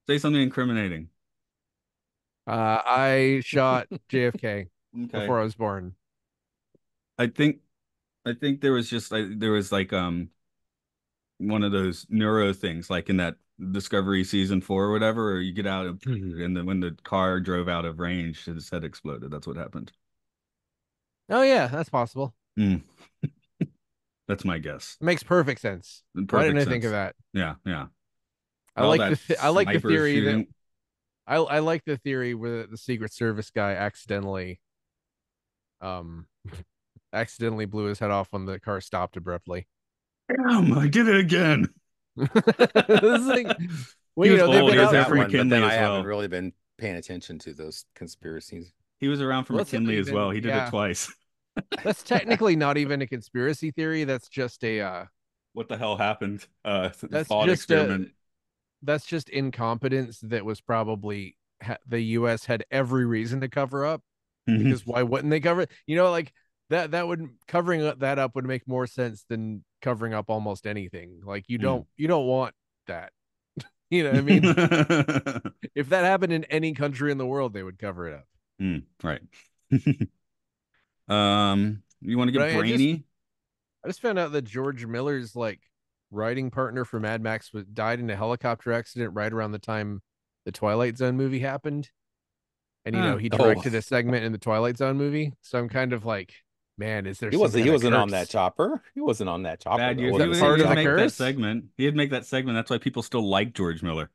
Say something incriminating. I shot JFK Okay. before I was born. I think I think there was just like there was like one of those neuro things like in that Discovery season 4 or whatever, or you get out of and then when the car drove out of range, his head exploded. That's what happened. Oh yeah, that's possible. Mm, that's my guess. Makes perfect sense. In Why didn't perfect I think of sense. that? Yeah, yeah. I All like that I like the sniper theory that shooting. I like the theory where the Secret Service guy um accidentally blew his head off when the car stopped abruptly. Damn, I did it again. It's like, well, He was they've old. I've been He was heard out there that for for one, but then McKinley I as haven't well. really been paying attention to those conspiracies. He was around for well, that's not McKinley as well. even He did it yeah. twice. That's technically not even a conspiracy theory. That's just a What the hell happened? that's Thought just experiment. incompetence that was probably the US had every reason to cover up, because why wouldn't they cover it? Like that would covering that up would make more sense than covering up almost anything. Like you don't want that. You know what I mean? If that happened in any country in the world, they would cover it up. Right. You want to But get brainy? I just found out that George Miller's like writing partner for Mad Max died in a helicopter accident right around the time the Twilight Zone movie happened. And Ah, he Oh, directed a segment in the Twilight Zone movie. So I'm kind of like, man, is there he some wasn't he kind of wasn't on that curse? chopper. He wasn't on that chopper bad though. years. Is Wasn't that the part same of He'd the make chopper. that curse? segment. He'd make that segment. That's why people still like George Miller.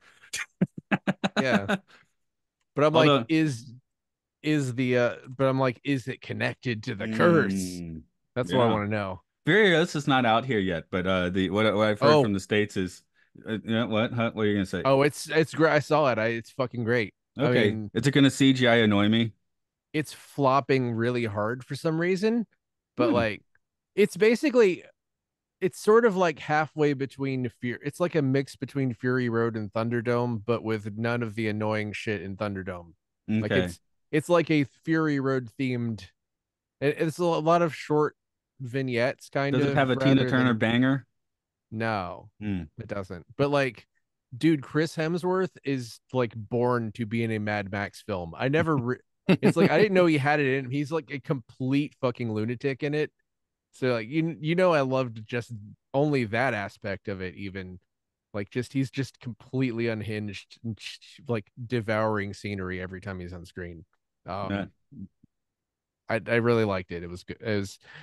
Yeah. But I'm like, Although, is it connected to the curse? mm, That's what I yeah, want to know. Furious is not out here yet. But the what I've heard from Oh, the States is, what? Huh? What are you gonna say? it's great. I saw it. It's fucking great. I Okay, mean, is it gonna CGI annoy me? it's flopping really hard for some reason, but Hmm. like it's basically it's sort of like halfway between fear. It's like a mix between Fury Road and Thunderdome, but with none of the annoying shit in Thunderdome. Like Okay. it's like a Fury Road themed. It's a lot of short vignettes, kind Does it have of, a Tina rather Turner than banger? no, Hmm. it doesn't. But like, dude, Chris Hemsworth is like born to be in a Mad Max film. It's like I didn't know he had it in him. He's like a complete fucking lunatic in it. So like I loved just only that aspect of it. Even like just he's just completely unhinged, and like devouring scenery every time he's on screen. Yeah. Um, I really liked it. It was good.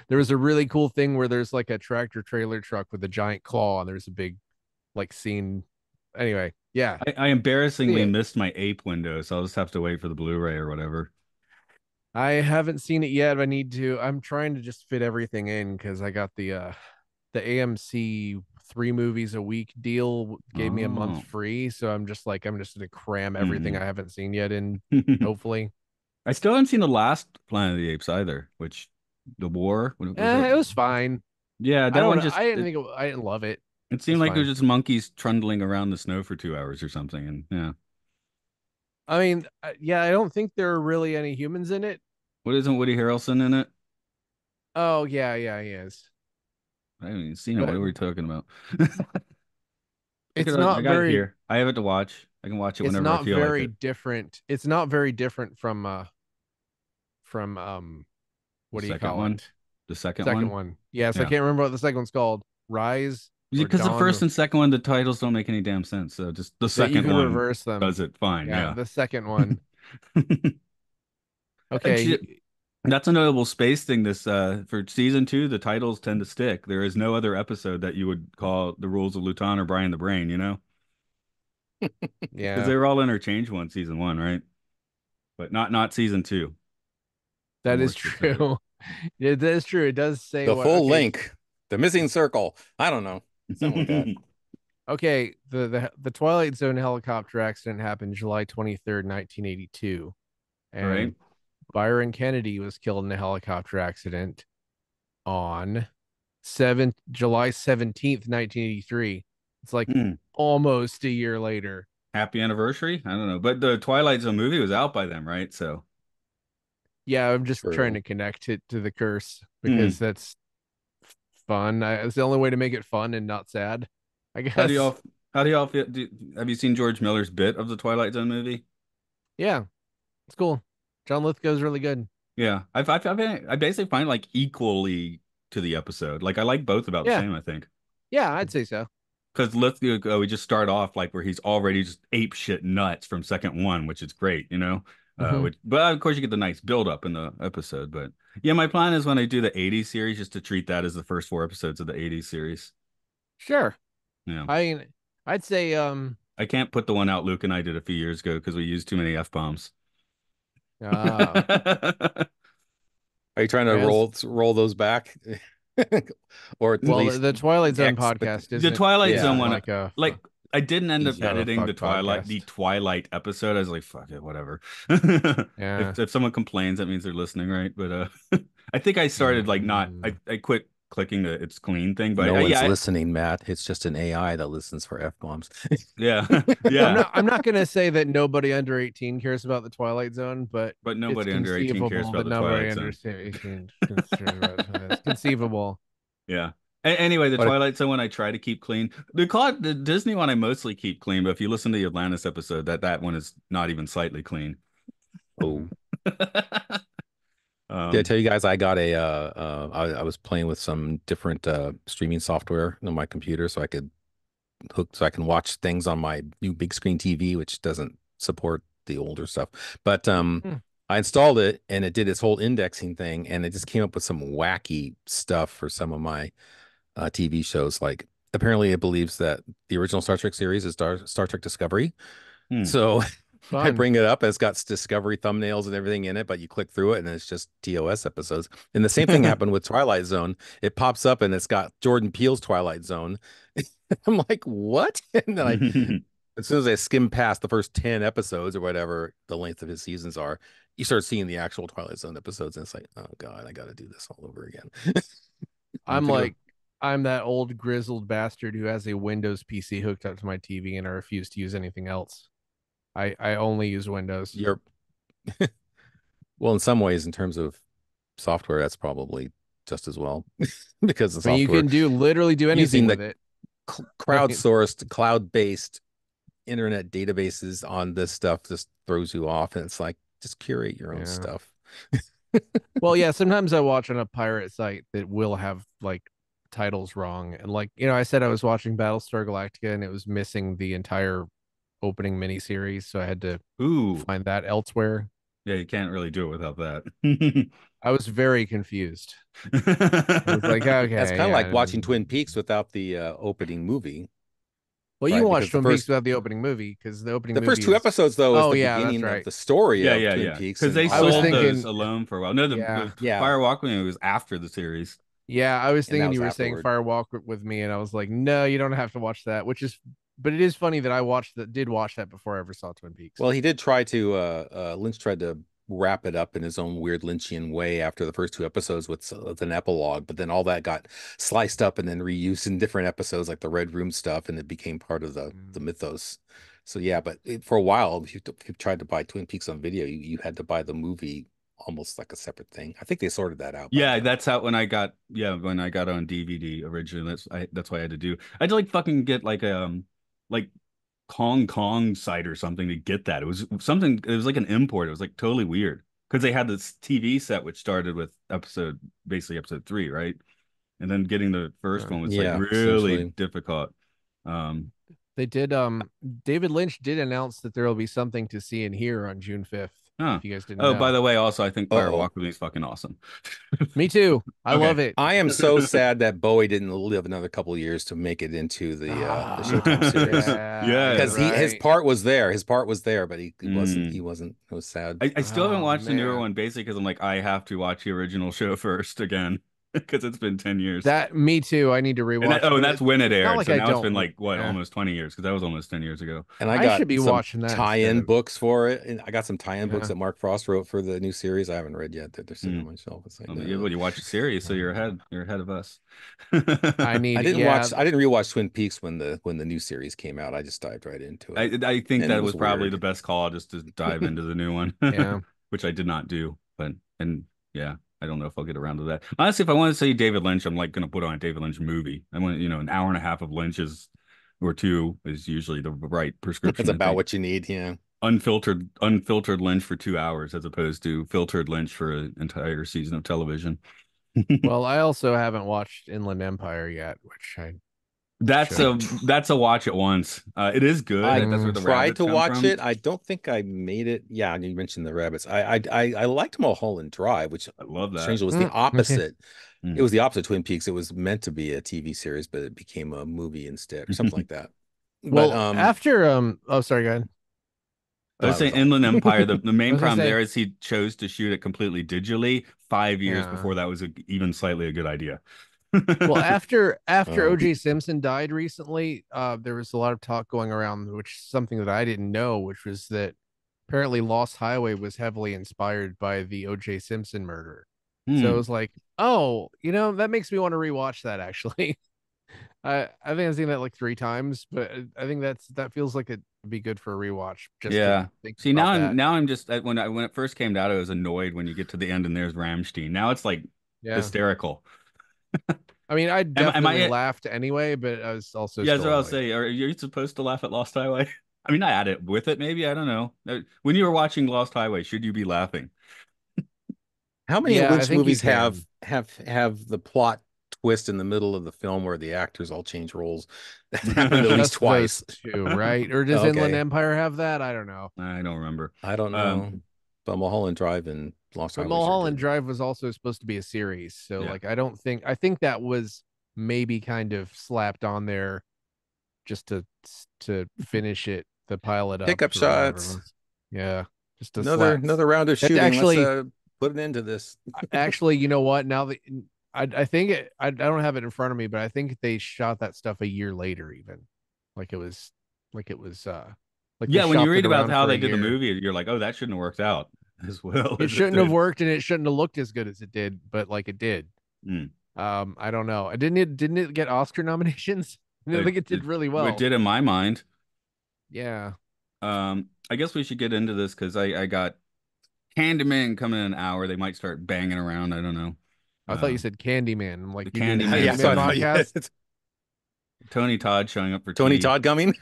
There was a really cool thing where there's like a tractor trailer truck with a giant claw, and there's a big like scene. Anyway, yeah, I see embarrassingly it. missed my ape window, so I'll just have to wait for the Blu-ray or whatever. I haven't seen it yet. I need to. I'm trying to just fit everything in because I got the AMC 3 movies a week deal gave me a month Oh. free. So I'm just gonna cram everything Hmm. I haven't seen yet in, hopefully. I still haven't seen the last Planet of the Apes either, which the war, what was that? It was fine. Yeah, I that don't one know. just I didn't love it. it It's seemed like it was fine. just monkeys trundling around the snow for 2 hours or something, and yeah. I mean, yeah, I don't think there are really any humans in it. What isn't Woody Harrelson in it? Oh yeah, he is. I haven't even seen it. What But are we talking about? it's I not got it very here. I have it to watch. I can watch it it's whenever I not feel like very it. different. It's not very different from The what do you second call one, it? the second Second one, one. Yes, I yeah. can't remember what the second one's called. Rise or Because the first Dawn, and second one, the titles don't make any damn sense. So just the that you second can one reverse them. does it fine. Yeah, Yeah. the second one. Actually, Okay. that's a notable space thing. This for season 2, the titles tend to stick. There is no other episode that you would call The Rules of Luton or Brian the Brain, because Yeah, they were all interchangeable in season 1, right? But not season 2. They're that more is specific. true. It is true. It does say The what full okay. link, the missing circle. I don't know. Something like that. Okay, the Twilight Zone helicopter accident happened July 23rd, 1982. All right. And Byron Kennedy was killed in a helicopter accident on July 17th, 1983. It's like Hmm. almost a year later. Happy anniversary? I don't know. But the Twilight Zone movie was out by then, right? So, Yeah, I'm just trying True. to connect it to the curse because hmm. that's fun. It's the only way to make it fun and not sad, I How do guess. y'all How do y'all feel? Have you seen George Miller's bit of the Twilight Zone movie? Yeah, it's cool. John Lithgow's really good. Yeah, I basically find like equally to the episode. Like I like both about the Yeah, same, I think. yeah, I'd say so. Because let's go, we just start off like where he's already just ape shit nuts from second one, which is great, you know. Hmm. But of course you get the nice build up in the episode. But yeah, my plan is when I do the '80s series, just to treat that as the first four episodes of the '80s series. Sure. Yeah, I mean, I'd say I can't put the one out Luke and I did a few years ago because we used too many F-bombs. uh Are you trying to as roll those back, or at well, least the Twilight Zone X? But podcast The Twilight Zone yeah, one, like a like I didn't end up easy. not a editing fuck The podcast. Twilight episode. I was like, fuck it, whatever. Yeah. If someone complains, that means they're listening, right? But I think I started like not. Mm. I quit clicking the it's clean thing, but No one's yeah, listening, Matt. It's just an AI that listens for F-bombs. yeah, I'm yeah. not I'm not gonna say that nobody under 18 cares about the Twilight Zone, but But it's nobody under 18 cares conceivable about that the nobody Twilight under Zone. 18 cares about it. It's conceivable. Yeah. Anyway, the What? Twilight Zone one I try to keep clean. The Disney one I mostly keep clean, but if you listen to the Atlantis episode, that one is not even slightly clean. Oh, did I Um, tell you guys I got I was playing with some different streaming software on my computer so I can watch things on my new big screen TV, which doesn't support the older stuff. But Hmm. I installed it and it did its whole indexing thing, and it just came up with some wacky stuff for some of my TV shows. Like apparently, it believes that the original Star Trek series is Star Trek Discovery. hmm. So I Fun. bring it up, it's got Discovery thumbnails and everything in it, but you click through it and it's just TOS episodes. And the same thing happened with Twilight Zone. It pops up and it's got Jordan Peele's Twilight Zone. I'm like, what? And then as soon as I skim past the first 10 episodes or whatever the length of his seasons are, you start seeing the actual Twilight Zone episodes, and it's like, oh God, I got to do this all over again. I have I'm to go. like I'm that old grizzled bastard who has a Windows PC hooked up to my TV and I refuse to use anything else. I only use Windows. You're well, in some ways, in terms of software, that's probably just as well because the I mean, you software can literally do anything using with the it. Right. crowdsourced, cloud-based internet databases on this stuff just throws you off, and it's like just curate your own Yeah. stuff. Well, yeah, sometimes I watch on a pirate site that will have like titles wrong. And like, I said I was watching Battlestar Galactica and it was missing the entire opening miniseries, so I had to Ooh, find that elsewhere. yeah, you can't really do it without that. I was very confused. I was like, That's okay, kind of like yeah. watching Twin Peaks without the opening movie, Well, you right? can watch Because Twin Peaks without the opening movie because the opening the first movie two is. episodes though is Oh the yeah, that's beginning of right. the story Yeah, of yeah, Twin yeah. Peaks Because and they I was all sold that. those thinking, alone for a while. No, yeah, the Yeah, Fire Walk With Me was after the series. yeah. I was and that thinking was you were saying afterward. Fire Walk with Me, and I was like, no, you don't have to watch that. But it is funny that did watch that before I ever saw Twin Peaks. Well, he did try to Lynch tried to wrap it up in his own weird Lynchian way after the first two episodes with an epilogue, but then all that got sliced up and then reused in different episodes like the Red Room stuff, and it became part of the Mm. mythos. So yeah, but for a while, if you tried to buy Twin Peaks on video, you had to buy the movie almost like a separate thing. I think they sorted that out by Yeah, now. that's how when I got on DVD originally. That's what I had to do. I had to like fucking get like Hong Kong site or something to get that. It was something. It was like an import. It was like totally weird because they had this TV set which started with basically episode three, right? And then getting the first one was like Yeah, really essentially. difficult. Um, They did. David Lynch did announce that there will be something to see and hear on June 5th. huh. If you guys didn't Oh, by know, the way, also I think Fire Uh-oh. Walk With Me is fucking awesome. me too. I Okay. love it. I am so sad that Bowie didn't live another couple of years to make it into the Showtime series. Yeah, Yeah. Because his right. part was there. His part was there, but he wasn't. Mm. He wasn't. It was sad. I still haven't Oh watched the newer man, one basically because I'm like, I have to watch the original show first again because it's been 10 years. that me too. I need to rewatch it, And but that's when it it's not aired. like So I now it's been don't. like what, Yeah, almost 20 years because that was almost 10 years ago. And I I got should be some watching that instead tie-in of. books for it, and I got some tie-in books Yeah. that Mark Frost wrote for the new series. I haven't read yet. They're sitting on Mm. my shelf. It's like, Yeah, well, you watch the series, so you're Uh, ahead. You're ahead of us. I need. I didn't Yeah, watch. I didn't rewatch Twin Peaks when the new series came out. I just dived right into it, I think and it that was was probably the weird. best call just to dive into the new one, yeah. which I did not do. But and yeah, I don't know if I'll get around to that. Honestly, if I want to see David Lynch, I'm like gonna put on a David Lynch movie. I want, an hour and a half of Lynch's or two is usually the right That's prescription, I about think. what you need. Yeah. Unfiltered Lynch for 2 hours as opposed to filtered Lynch for an entire season of television. Well, I also haven't watched Inland Empire yet, which I That's should. a watch at once. It is good. I That's where Mm, the tried rabbits to come watch from. it. I don't think I made it. Yeah, you mentioned the rabbits. I liked Mulholland Drive, which I love that. strangely was the opposite. It Mm. was the opposite of Twin Peaks. It was meant to be a TV series, but it became a movie instead, or something like that. But Well, after oh sorry, go ahead. I no, was that was saying all. Inland Empire, the I main was gonna problem say, there is he chose to shoot it completely digitally 5 years yeah. before that was even slightly a good idea. Well, after Oh, OJ Simpson died recently, there was a lot of talk going around, which is something that I didn't know, which was that apparently Lost Highway was heavily inspired by the OJ Simpson murder. So it Hmm. was like, oh, that makes me want to rewatch that actually. I think I've seen that like 3 times, but I think that feels like it'd be good for a rewatch just to Yeah. think See, about that. now I'm just when it first came out, I was annoyed when you get to the end and there's Ramstein. Now it's like Yeah. hysterical. I mean, I Am definitely I? laughed anyway, but I was also Yeah, that's what still I'll annoyed. say. Are you supposed to laugh at Lost Highway? I mean, I had it with it, maybe. I don't know. When you were watching Lost Highway, should you be laughing? how many Yeah, I Lynch think you movies have can. have the plot twist in the middle of the film where the actors all change roles? That's happened at least Just those twice. two, right? Or does Inland Okay, Empire have that? I don't know. I don't remember. I don't Um, know, but Mulholland Drive and Lost But Highway sure Mulholland did. Drive was also supposed to be a series, so yeah. like I think that was maybe kind of slapped on there just to finish it, to pile it up Pickup or whatever. shots. Yeah, just to Another slap. another round of That shooting. Let's actually, put an end to this. you know what? Now that I think I don't have it in front of me, but I think they shot that stuff a year later, even like it was like it was like they Yeah, when you shopped it read about around how for a they did the year. movie, you're like, oh, that shouldn't have worked out as well It as it shouldn't have did. worked and it shouldn't have looked as good as it did, but like it did. Mm. I don't know. Didn't it get Oscar nominations? I It, think it it, did really it well. did in my mind. Yeah. I guess we should get into this because I got Candyman coming in an hour. They might start banging around. I don't know. I thought you Uh, said Candyman. I'm like, the you did a Yeah, Candyman so Candyman I thought coming. you podcast? had Tony Todd showing up for Tony tea. Todd coming.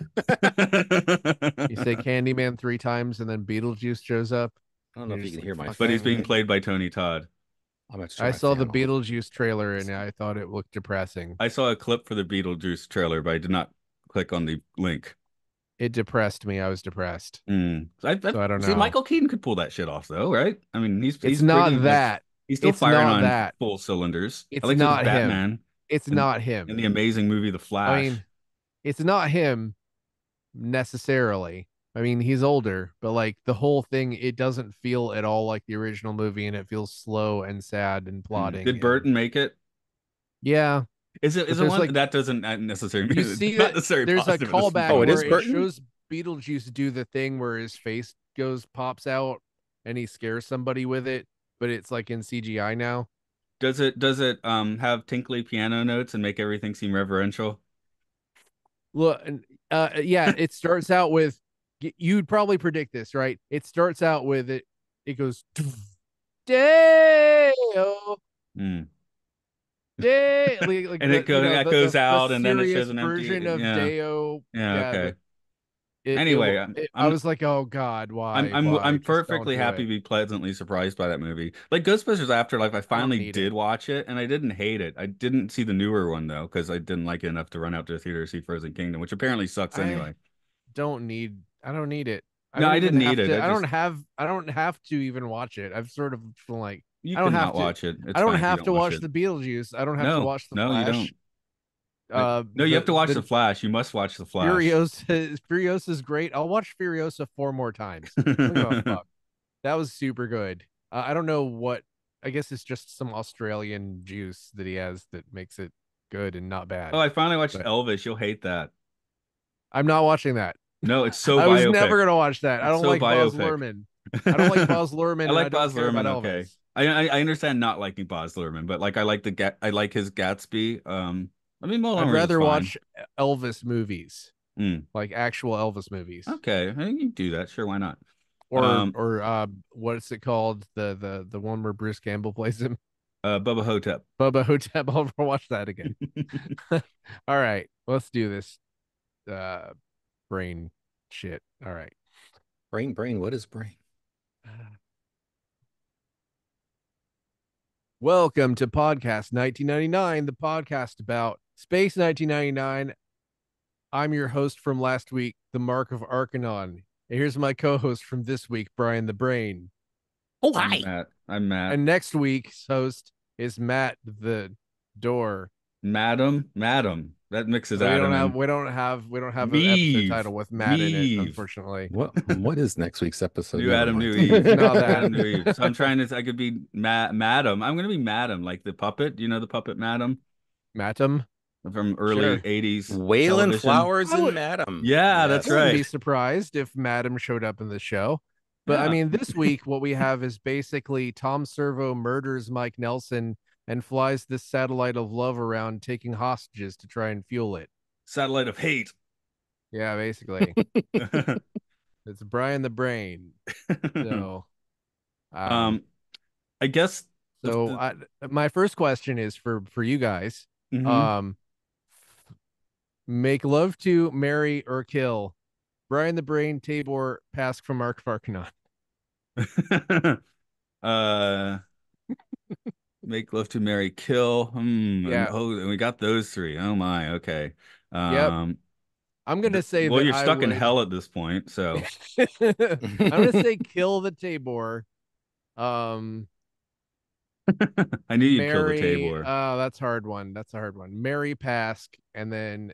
You say Candyman 3 times and then Beetlejuice shows up. I don't know You're if you just can like, hear my fuck But he's me. being fan. played by Tony Todd. I'm going to turn I my saw the fan off. Beetlejuice trailer and I thought it looked depressing. I saw a clip for the Beetlejuice trailer, but I did not click on the link. It depressed me. I was depressed. Mm. So I don't See, know. Michael Keaton could pull that shit off, though, right? I mean, It's he's not pretty much that. he's still It's firing not on that. full cylinders. I It's liked it as not him. Batman It's and not him. in the amazing movie The I Flash. mean, it's not him necessarily. I mean, he's older, but like the whole thing, it doesn't feel at all like the original movie, and it feels slow and sad and Did plotting. And Burton make it? yeah, Is but it there's one like that doesn't necessarily you it's see not that necessarily there's a positive in the sense I callback Oh, it want where is to it put. Burton? shows Beetlejuice do the thing where his face pops out and he scares somebody with it, but it's like in CGI now. Does it have tinkly piano notes and make everything seem reverential? Look, yeah, it starts out with you'd probably predict this, right? It starts out with it goes Deo, Mm. Day like And it the goes that goes the out and then it serious shows an version empty of yeah. Deo. Yeah, Yeah, okay. but it, it Anyway, I was like, oh God, why? I'm Just don't perfectly do happy it. to be pleasantly surprised by that movie. Like Ghostbusters Afterlife, I I don't finally need did it. watch it and I didn't hate it. I didn't see the newer one though, because I didn't like it enough to run out to the theater to see Frozen Kingdom, which apparently sucks I anyway. I don't need it. I No, don't I even didn't need have it. to. I don't have to even watch it. I've sort of feel like You I don't can have not to. watch it. I It's don't fine if you have don't to watch watch it. the Beetlejuice. I don't have to No, watch the no, you Flash. don't. No, you have to watch The The Flash. You must watch The Flash. Furiosa is great. I'll watch Furiosa 4 more times. I don't give a fuck. That was super good. I don't know what. I guess it's just some Australian juice that he has that makes it good and not Oh, bad. I finally watched But Elvis. You'll hate that. I'm not watching that. No, it's so I was never biopic. gonna watch that. I It's don't so like Baz biopic. Luhrmann. I don't like Baz Luhrmann, I and I like don't Baz care about Luhrmann. Okay, Elvis. I understand not liking Baz Luhrmann, but like I like I like his Gatsby. I mean, Moulin I'd Rouge is rather fine. watch Elvis movies, Mm, like actual Elvis movies, okay, I think you can do that. Sure, why not? or Um, what's it called? The one where Bruce Campbell plays him, Bubba Hotep. Bubba Hotep. I'll watch that again. All right, let's do this. brain shit. All right. Brain. What is brain? Welcome to Podcast 1999, the podcast about Space 1999. I'm your host from last week, the Mark of Arcanon. And here's my co-host from this week, Brian the Brain. Oh, I'm hi. Matt. I'm Matt. And next week's host is Matt the Door. Madam. That mixes We Adam don't have and we don't have we don't have an episode Meave. title with Matt in it, Meave. unfortunately. What is next week's episode? New Never Adam, New mind. Eve. Not that. Adam, New Eve. So I'm trying to. I could be Madam. I'm gonna be Madam, like the puppet. You know the puppet Madam Matum. from early Sure. '80s Waylon television. Flowers I and would- Madam. Yeah, I that's wouldn't right. be surprised if Madam showed up in the show. But I Yeah. mean, this week what we have is basically Tom Servo murders Mike Nelson and flies this satellite of love around taking hostages to try and fuel it. Satellite of hate. Yeah, basically. It's Brian the Brain. So um, I guess. my first question is for you guys. Mhm. Make love to, marry, or kill Brian the Brain, Tabor, Pask from Mark Farkanon. Make love to marry kill. Yeah. And we got those three. Oh my. Okay. Yep. I'm gonna say well, that you're stuck in would... hell at this point, so I'm gonna say kill the Tabor. I knew you'd kill the Marry. Tabor. Oh, that's a hard one. That's a hard one. Marry Pask and then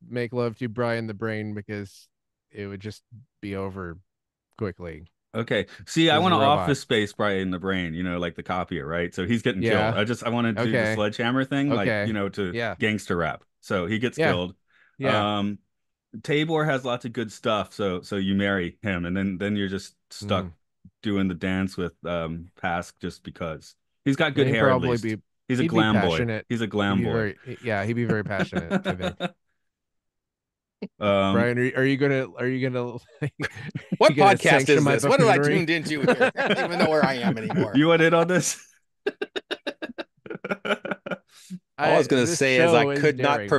make love to Brian the Brain because it would just be over quickly. Okay. See, I There's want a to robot. office space Brian in the brain, like the copier, right? So he's getting Yeah. killed. I want to do the Okay. sledgehammer thing, Okay. to Yeah. gangster rap. So he gets Yeah. killed. Yeah. Tabor has lots of good stuff, so you marry him, and then you're just stuck doing the dance with Pask just because he's got good He'd hair. At probably least be- he's a he'd be glam boy. passionate. He's a glam boy. He'd be very passionate, I think. Um, Brian, are you gonna What you gonna podcast sanction is my this? What did I buffoonery? tuned into here? I don't even know where I am anymore. You went in on this? All I was going to this say is show daring me to do I this.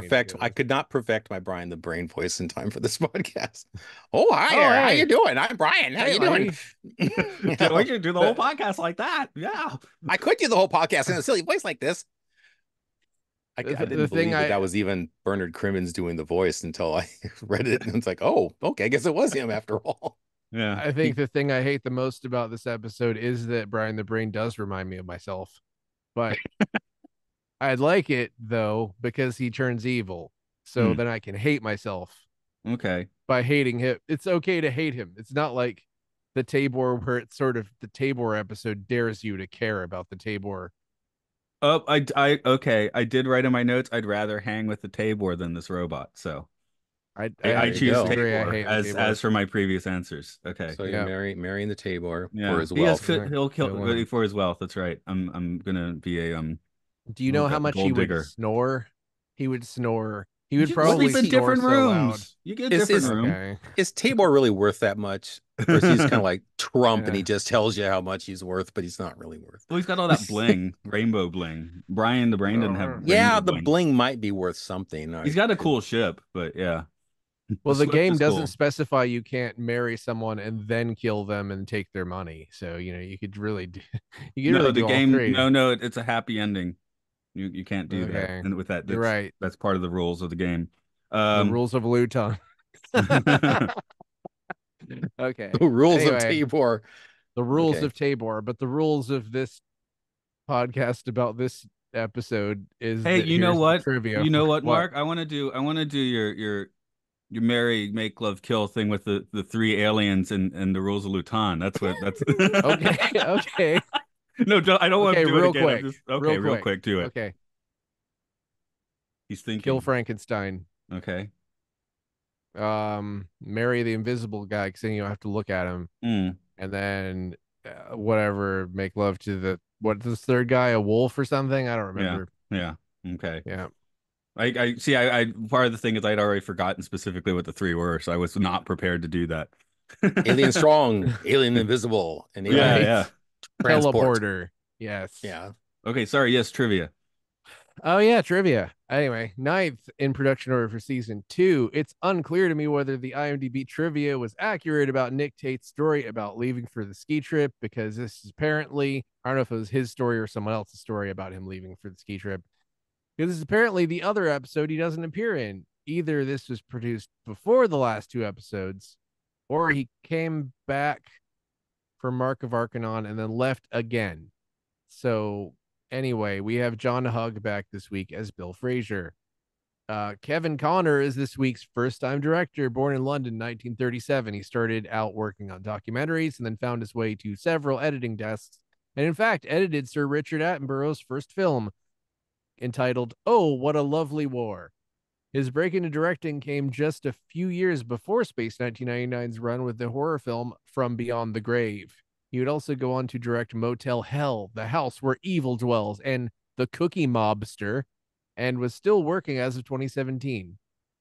could not perfect my Brian the Brain voice in time for this podcast. Oh, hi Oh, there. How hey. you doing? I'm Brian. How Hey, you doing? We should do the whole podcast like that. Yeah. I could do the whole podcast in a silly voice like this. I The didn't thing believe that was even Bernard Crimmins doing the voice until I read it, and it's like, oh, okay, I guess it was him after all. Yeah. I think the thing I hate the most about this episode is that Brian the Brain does remind me of myself. But I'd like it though because he turns evil. So then I can hate myself Okay. by hating him. It's okay to hate him. It's not like the Tabor where it's sort of the Tabor episode dares you to care about the Tabor. Oh, okay. I did write in my notes. I'd rather hang with the Tabor than this robot. So I choose disagree. I Tabor hate as Tabor. as for my previous answers. Okay. So Yeah. you're marrying the Tabor Yeah. for his He has wealth. he'll kill Well, for his wealth. That's right. I'm gonna be a Do you know like how a much he gold would digger. snore? He would snore. He would You probably sleep in snore different so rooms. loud. You get a Is- different is- room. Okay. Is Tabor really worth that much? Or is he just kind of like Trump and Yeah. he just tells you how much he's worth, but he's not really worth? Well, he's got all that bling, rainbow bling. Brian the Brain didn't have Yeah, rainbow the bling might be worth something. He's got a cool ship, but yeah. Well, the Swift game is doesn't cool. specify you can't marry someone and then kill them and take their money. So you could really do, you could No, really the do all game. three. No, it's a happy ending. You can't do that. Okay. And with that, You're right. That's part of the rules of the game. The rules of Luton. Okay. The rules of Anyway. Tabor. The rules Okay. of Tabor, but the rules of this podcast about this episode is Hey, that you know here's the what? trivia. You know what, Mark? I want to do your marry, make love, kill thing with the three aliens and the rules of Luton. That's Okay. Okay. No, I don't want Okay, to do it real again. quick. Okay, Real real quick, do it. Okay. He's thinking. Kill Frankenstein. Okay. Marry the invisible guy because then you don't have to look at him. Mm. And then whatever, make love to the what's this third guy, a wolf or something? I don't remember. Yeah. Okay. Yeah. I see. I part of the thing is I'd already forgotten specifically what the three were, so I was not prepared to do that. Alien strong, alien invisible, and alien Yeah. transport. Teleporter. Yes. Yeah. Okay. Sorry. Yes. Trivia. Oh yeah, trivia. Anyway, ninth in production order for season 2. It's unclear to me whether the IMDb trivia was accurate about Nick Tate's story about leaving for the ski trip, because this is apparently, I don't know if it was his story or someone else's story about him leaving for the ski trip. Because this is apparently the other episode he doesn't appear in. Either this was produced before the last two episodes, or he came back for Mark of Arcanon and then left again. So anyway, we have John Hugg back this week as Bill Fraser. Kevin Connor is this week's first-time director, born in London, 1937. He started out working on documentaries and then found his way to several editing desks, and in fact, edited Sir Richard Attenborough's first film, entitled "Oh, What a Lovely War." His break into directing came just a few years before Space 1999's run with the horror film From Beyond the Grave. He would also go on to direct Motel Hell, The House Where Evil Dwells, and The Cookie Mobster, and was still working as of 2017.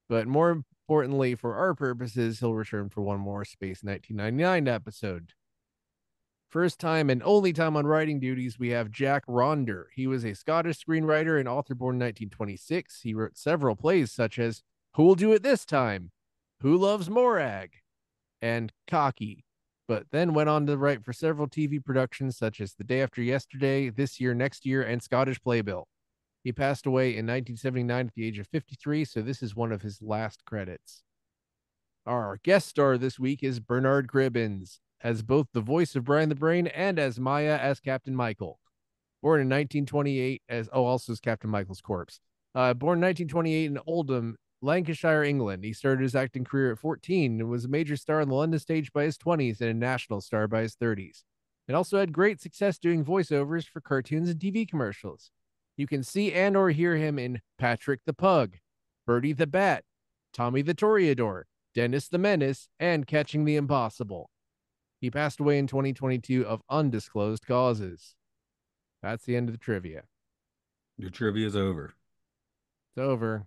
But more importantly, for our purposes, he'll return for one more Space 1999 episode. First time and only time on writing duties, we have Jack Ronder. He was a Scottish screenwriter and author born in 1926. He wrote several plays such as Who'll Do It This Time, Who Loves Morag, and Cocky, but then went on to write for several TV productions such as The Day After Yesterday, This Year, Next Year, and Scottish Playbill. He passed away in 1979 at the age of 53, so this is one of his last credits. Our guest star this week is Bernard Cribbins, as both the voice of Brian the Brain and as Maya as Captain Michael. Born in 1928 also as Captain Michael's corpse. Born in 1928 in Oldham, Lancashire, England. He started his acting career at 14 and was a major star on the London stage by his 20s and a national star by his 30s. And also had great success doing voiceovers for cartoons and TV commercials. You can see and or hear him in Patrick the Pug, Bertie the Bat, Tommy the Toreador, Dennis the Menace, and Catching the Impossible. He passed away in 2022 of undisclosed causes. That's the end of the trivia. Your trivia is over. It's over.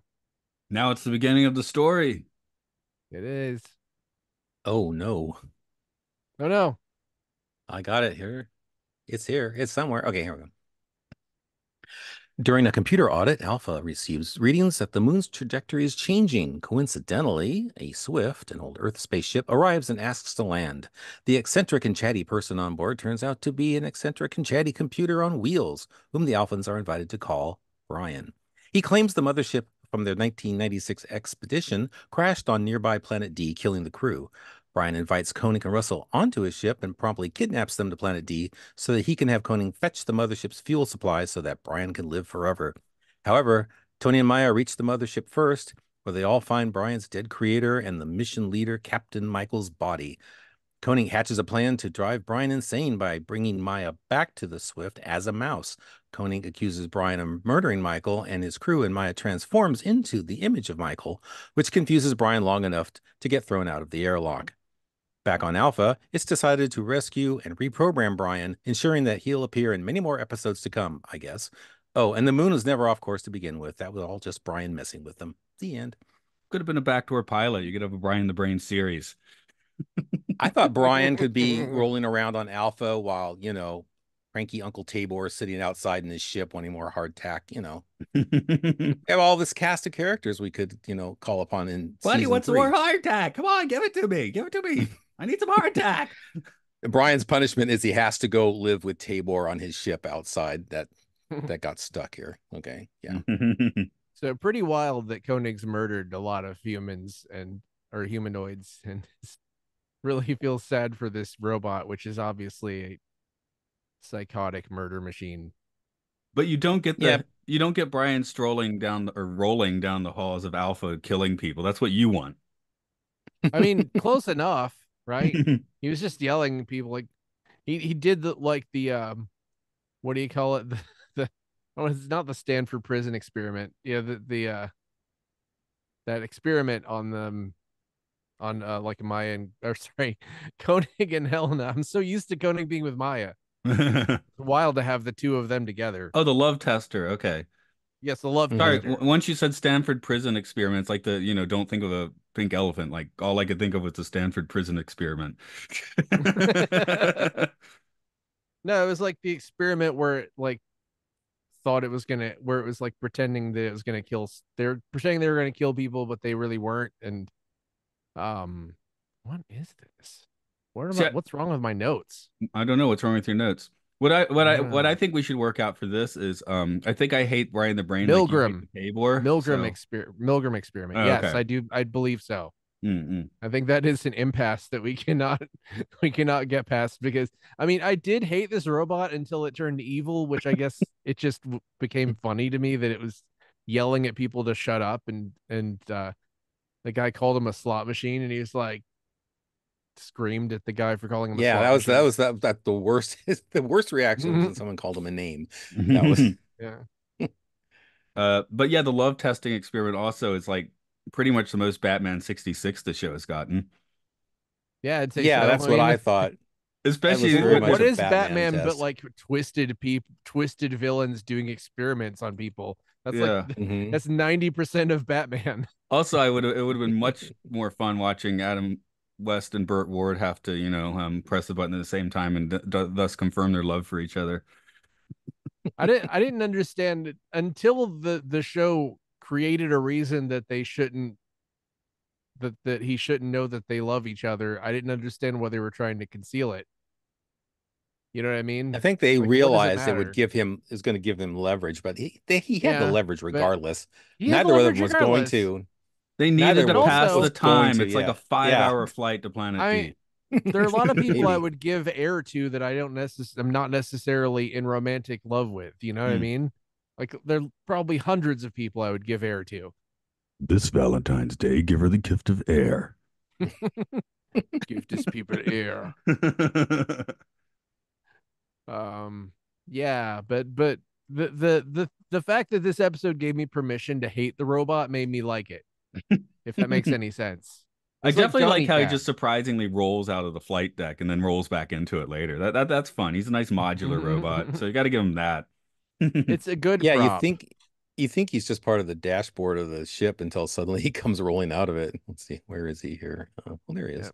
Now it's the beginning of the story. It is. Oh no. Oh no. I got it here. It's here. It's somewhere. Okay, here we go. During a computer audit, Alpha receives readings that the moon's trajectory is changing. Coincidentally, a Swift, an old Earth spaceship, arrives and asks to land. The eccentric and chatty person on board turns out to be an eccentric and chatty computer on wheels, whom the Alphans are invited to call Brian. He claims the mothership from their 1996 expedition crashed on nearby Planet D, killing the crew. Brian invites Koenig and Russell onto his ship and promptly kidnaps them to Planet D so that he can have Koenig fetch the mothership's fuel supply so that Brian can live forever. However, Tony and Maya reach the mothership first, where they all find Brian's dead creator and the mission leader, Captain Michael's body. Koenig hatches a plan to drive Brian insane by bringing Maya back to the Swift as a mouse. Koenig accuses Brian of murdering Michael and his crew, and Maya transforms into the image of Michael, which confuses Brian long enough to get thrown out of the airlock. Back on Alpha, it's decided to rescue and reprogram Brian, ensuring that he'll appear in many more episodes to come, I guess. Oh, and the moon was never off course to begin with. That was all just Brian messing with them. The end. Could have been a backdoor pilot. You could have a Brian the Brain series. I thought Brian could be rolling around on Alpha while, cranky Uncle Tabor is sitting outside in his ship wanting more hardtack, We have all this cast of characters we could, call upon in Buddy, season what's 3. more hardtack? Come on, give it to me. Give it to me. I need some hardtack. Brian's punishment is he has to go live with Tabor on his ship outside that got stuck here. Okay. Yeah. So pretty wild that Koenig's murdered a lot of humans or humanoids, and really feels sad for this robot, which is obviously a psychotic murder machine. But you don't get Brian strolling down or rolling down the halls of Alpha killing people. That's what you want. I mean, close enough, right? He was just yelling at people. Like he did the what do you call it? It's not the Stanford prison experiment. Yeah, that experiment on them on like Maya Koenig and Helena. I'm so used to Koenig being with Maya. It's wild to have the two of them together. Oh, the love tester. Okay. Yes, the love Sorry, tester. once you said Stanford prison experiments, like don't think of a pink elephant. Like all I could think of was the Stanford prison experiment. No, it was like the experiment where like thought it was gonna, where it was like pretending that it was gonna kill. They're pretending they were gonna kill people, but they really weren't. And um, what is this? See, What's wrong with my notes? I don't know what's wrong with your notes. What I Uh, think we should work out for this is I think I hate Brian the Brain like you hate the Milgram, Tabor. So Milgram experiment. oh, Yes, okay. I do. I believe so. Mm-mm. I think that is an impasse that we cannot we cannot get past, because I mean, I did hate this robot until it turned evil, which I guess it just became funny to me that it was yelling at people to shut up. And the guy called him a slot machine, and he was like screamed at the guy for calling him a Yeah, slot that machine. was that the worst. The worst reaction was when someone called him a name. That was Yeah. But yeah, the love testing experiment also is like pretty much the most Batman 66 the show has gotten. Yeah, I'd say yeah, so. that's I what I mean, thought. That was Especially very much what a is Batman Batman but test. like twisted villains doing experiments on people? That's like yeah. Hmm. that's 90% of Batman. Also, I would it would have been much more fun watching Adam West and Burt Ward have to, press the button at the same time and thus confirm their love for each other. I didn't understand it until the show created a reason that they shouldn't that he shouldn't know that they love each other. I didn't understand why they were trying to conceal it. You know what I I mean? think they Like, what does it realized it would matter? give him is going to give him leverage, but he had the Yeah, leverage but regardless. he had the Neither of them leverage was going regardless. to. They Neither needed to And pass also, the was going time. to. It's like a Yeah, five yeah, hour flight to Planet I B. there are a lot of people I maybe. would give air to that I don't necessarily I'm not necessarily in romantic love with. You know what I Mm. mean? Like, there are probably hundreds of people I would give air to. This Valentine's Day, give her the gift of air. Give this people air. Um, yeah, but the fact that this episode gave me permission to hate the robot made me like it, if that makes any sense. I It's like definitely like Johnny how he Cab. just surprisingly rolls out of the flight deck and then rolls back into it later. That's fun. He's a nice modular robot, so you got to give him that. It's a good Yeah, prop. you think he's just part of the dashboard of the ship until suddenly he comes rolling out of it. Let's see, where is he here? Oh, well, there he is. Yeah.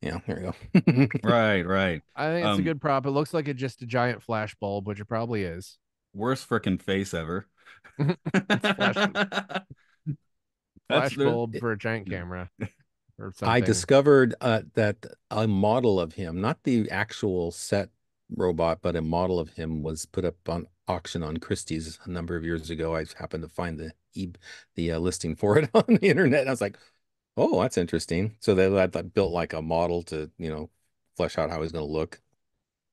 Yeah, there we go. Right, right. I think it's a Um, good prop. It looks like it's just a giant flash bulb, which it probably is. Worst freaking face ever. It's That's flash the bulb for a giant camera or I something. discovered that a model of him, not the actual set robot, but a model of him was put up on auction on Christie's a number of years ago. I happened to find the listing for it on the internet. And I was like, oh, that's interesting. So they had built like a model to, flesh out how he's going to look.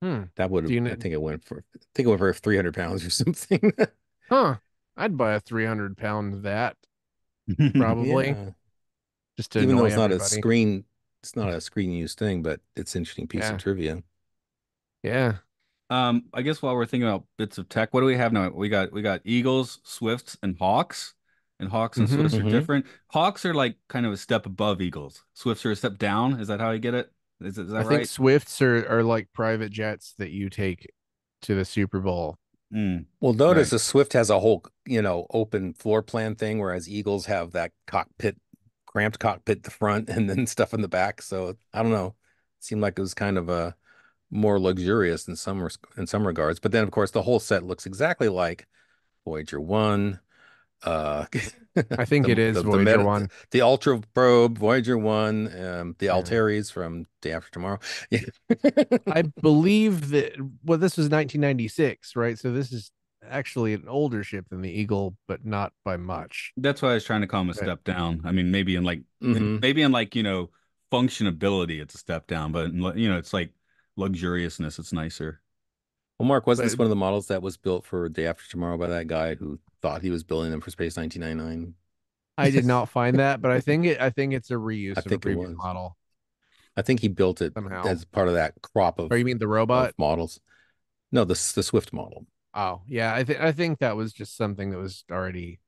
Hmm. That would Do have, you I know? think it went for, I think it went for 300 pounds or something. Huh. I'd buy a 300 pound of that, probably, Yeah. just to Even though annoy everybody. it's not a screen use thing, but it's an interesting piece of Yeah. trivia. Yeah. I guess while we're thinking about bits of tech, what do we have now? We got Eagles, Swifts, and Hawks. And Hawks and Hmm. Swifts are Hmm. different. Hawks are like kind of a step above Eagles. Swifts are a step down. Is that how you get it? Is I that think right? Swifts are like private jets that you take to the Super Bowl. Mm, Well, notice right. the Swift has a whole, open floor plan thing, whereas Eagles have that cramped cockpit at the front and then stuff in the back. So I don't know. It seemed like it was kind of more luxurious in some regards. But then, of course, the whole set looks exactly like Voyager 1, uh, I think it is the Voyager meta, 1. the Ultra Probe, Voyager 1, the Yeah. Altaires from Day After Tomorrow. Yeah. I believe that, well, this was 1996, right? So this is actually an older ship than the Eagle, but not by much. That's why I was trying to call him a But step down. I mean, Hmm. maybe in like, functionability, it's a step down, but it's like luxuriousness. It's nicer. Well, Mark, wasn't but this one of the models that was built for Day After Tomorrow by that guy who thought he was building them for Space 1999? I did not find that, but I think it's a I reuse of a think it previous was. model I think he built it somehow. as part of that crop Or you mean the robot? of models. No, the Swift model. Oh, yeah. I think that was just something that was already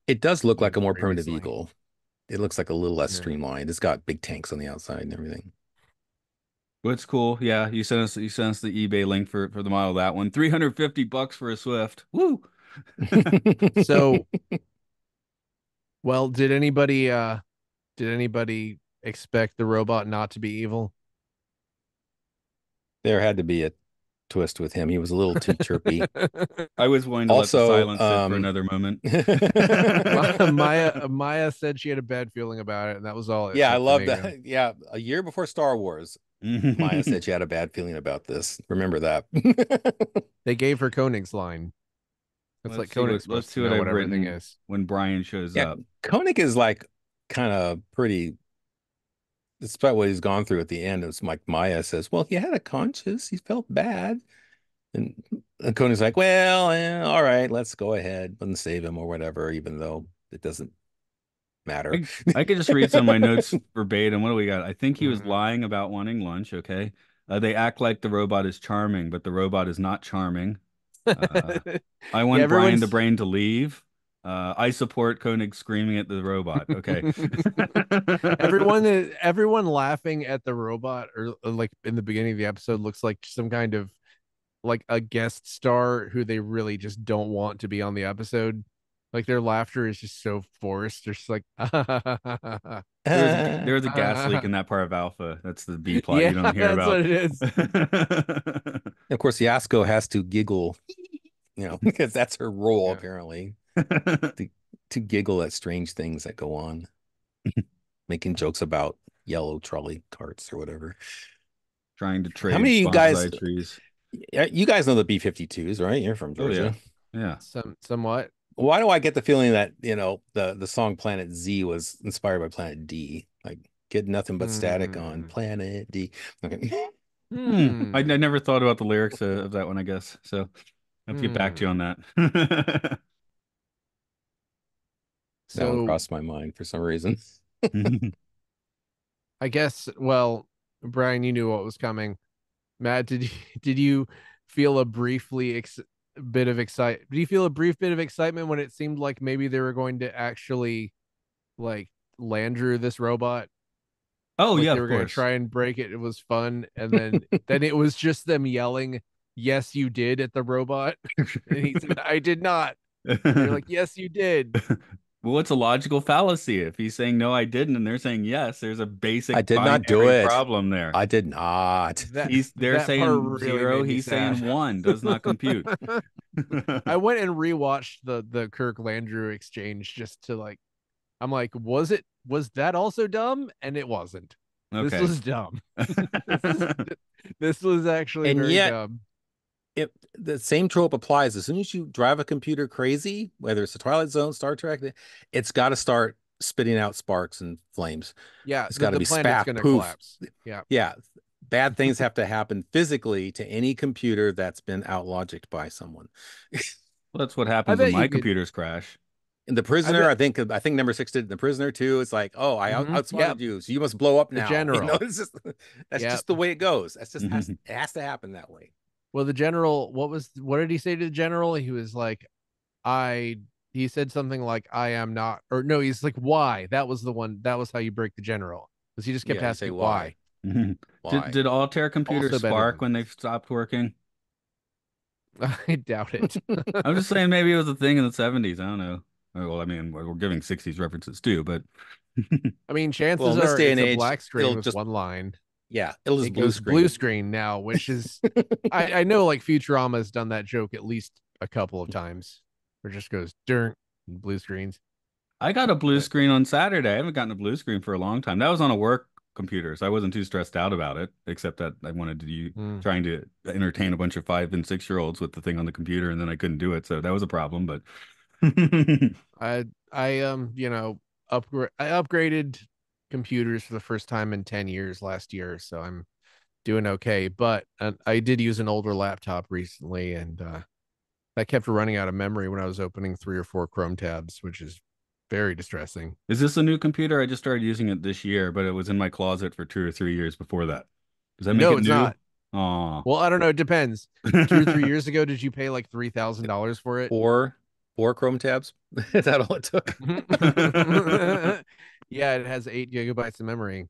It does look like a used more primitive previously. Eagle. It looks like a little less Yeah. streamlined. It's got big tanks on the outside and everything. But it's cool. Yeah, you sent us the eBay link for the model of that one. $350 for a Swift. Woo! So, well, did anybody expect the robot not to be evil? There had to be a twist with him. He was a little too chirpy. I was willing to let the Also, silence sit for another moment. Maya said she had a bad feeling about it, and that was all it yeah, I took to love make it. that. Yeah, a year before Star Wars, Maya said she had a bad feeling about this. Remember that. They gave her Koenig's line. It's like Koenig's Let's supposed see to what know I've what everything written is. when Brian shows Yeah, up. Koenig is like kind of pretty, despite what he's gone through at the end. It's like Maya says, "Well, he had a conscience. He felt bad." And, Conan's like, well, all right, let's go ahead and save him or whatever, even though it doesn't matter. I could just read some of my notes verbatim. What do we got? I think he was Mm. lying about wanting lunch. Okay. They act like the robot is charming, but the robot is not charming. Uh, I Yeah, want Brian the everyone's Brain to leave. I support Koenig screaming at the robot. Okay. everyone laughing at the robot or like in the beginning of the episode looks like some kind of like a guest star who they really just don't want to be on the episode. Like their laughter is just so forced. They're just like, There was a gas leak in that part of Alpha. That's the B plot yeah, you don't hear that's what about. it is. Of course, Yasko has to giggle, because that's her role Yeah. apparently, to, to giggle at strange things that go on, making jokes about yellow trolley carts or whatever. Trying to How many trade of you guys, bonsai trees. you guys know the B-52s, right? You're from Oh yeah. Georgia. Yeah. Somewhat. Why do I get the feeling that, the song Planet Z was inspired by Planet D? Like, get nothing but static on Hmm. Planet D. Okay. I Hmm. never thought about the lyrics of that one, I guess. So I'll have to get back to you on Hmm. that. That one So crossed my mind for some reason. I guess, well, Brian, you knew what was coming. Matt, did you feel a bit of excite? Did you feel a brief bit of excitement when it seemed like maybe they were going to actually like Landrew this robot? Oh Like yeah, they of were going to course. try and break it. It was fun, and then it was just them yelling, "Yes, you did" at the robot, and he said, "I did not." And they're like, "Yes, you did." Well, it's a logical fallacy. If he's saying no, I didn't, and they're saying yes, there's a I basic did not do binary it. problem there. I did not. They're That part saying really zero, made me he's saying sad. one, does not compute. I went and rewatched the Kirk Landrew exchange just to like I'm like, was that also dumb? And it wasn't. This Okay. was dumb. this is this was actually And very yet, dumb. if the same trope applies, as soon as you drive a computer crazy, whether it's the Twilight Zone, Star Trek, it's got to start spitting out sparks and flames. Yeah, It's got to the be planet's spaff, gonna poof. collapse. Yeah. Yeah, bad things have to happen physically to any computer that's been outlogicked by someone. Well, that's what I happens when bet you my could computers crash. In The I Prisoner, bet I think number six did in The Prisoner too. It's like, oh, I yep, outsmarted you, so you must blow up the now. general. It's just that's Yep. just the way it goes. That's just Mhm. it has to happen that way. Well, the general, what did he say to the general? He was like, I he said something like I am not or no, he's like why? That was how you break the general. Because he just kept Yeah, you say asking why, why. Mhm. Did why? did Altair computers Also better spark than when they this. stopped working? I doubt it. I'm just saying maybe it was a thing in the 70s. I don't know. Well, I mean, we're giving 60s references too, but I mean, Well, chances in this are day it's and a age, black screen it'll with just one line. it'll It just blue goes blue screen. screen now, which is I know like Futurama has done that joke at least a couple of times. Where it just goes dirt blue screens. I got a blue But screen on Saturday. I haven't gotten a blue screen for a long time. That was on a work computer, so I wasn't too stressed out about it, except that I wanted to hmm. trying to entertain a bunch of 5 and 6 year olds with the thing on the computer, and then I couldn't do it, so that was a problem. But I I upgraded computers for the first time in 10 years last year, so I'm doing okay. But I did use an older laptop recently, and that kept running out of memory when I was opening 3 or 4 Chrome tabs, which is very distressing. is this a new computer? I just started using it this year, but it was in my closet for 2 or 3 years before that. Does that make No, it it's new? not. Aw. Well, I don't know. It depends. 2 or 3 years ago, did you pay like $3,000 for it? Four Chrome tabs. Is that all it took? Yeah, it has 8 gigabytes of memory,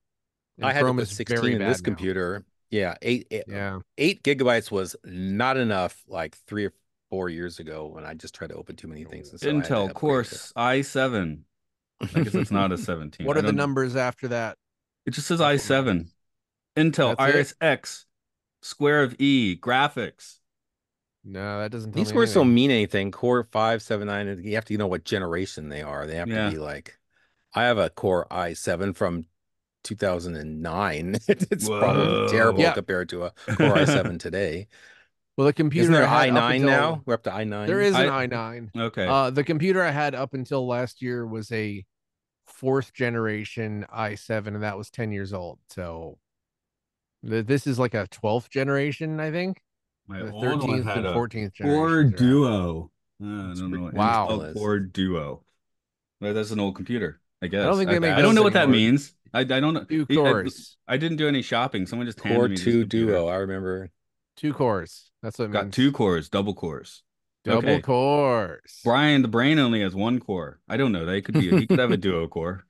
I and had to Chrome put is 16 very in this bad now. computer. Yeah, Yeah. 8 gigabytes was not enough like 3 or 4 years ago when I just tried to open too many things, and so I had to Intel upgrade Course i7. I guess it's not a 17. What I are the don't. numbers after that? It just says That's what matters. i7. Intel That's it. Iris X, square of E, graphics. No, that doesn't tell These me scores don't anything. mean anything. Core 579, and you have to know what generation they are. They have to Yeah. be like, I have a Core i7 from 2009. It's probably terrible Whoa. Yeah. compared to a Core i7 today. Well, the Isn't computer there I had up i9 until now? We're up to there i9. is an I i9. okay. The computer I had up until last year was a fourth generation i7, and that was 10 years old. So this is like a 12th generation, I think. My The old one 13th had and a 14th Core generations are out. Duo. I It's don't know. Wow. Intel ridiculous. Core Duo. Well, that's an old computer, I I don't guess. think they make I don't those know what that anymore. means. I don't know. Two cores. I didn't do any shopping. Someone just Core handed me this 2 computer. Duo. I remember. Two cores. That's what it Got two means. cores, double cores. Double Okay. cores. Brian, the brain only has one core. I don't know. They could be he could have a duo core.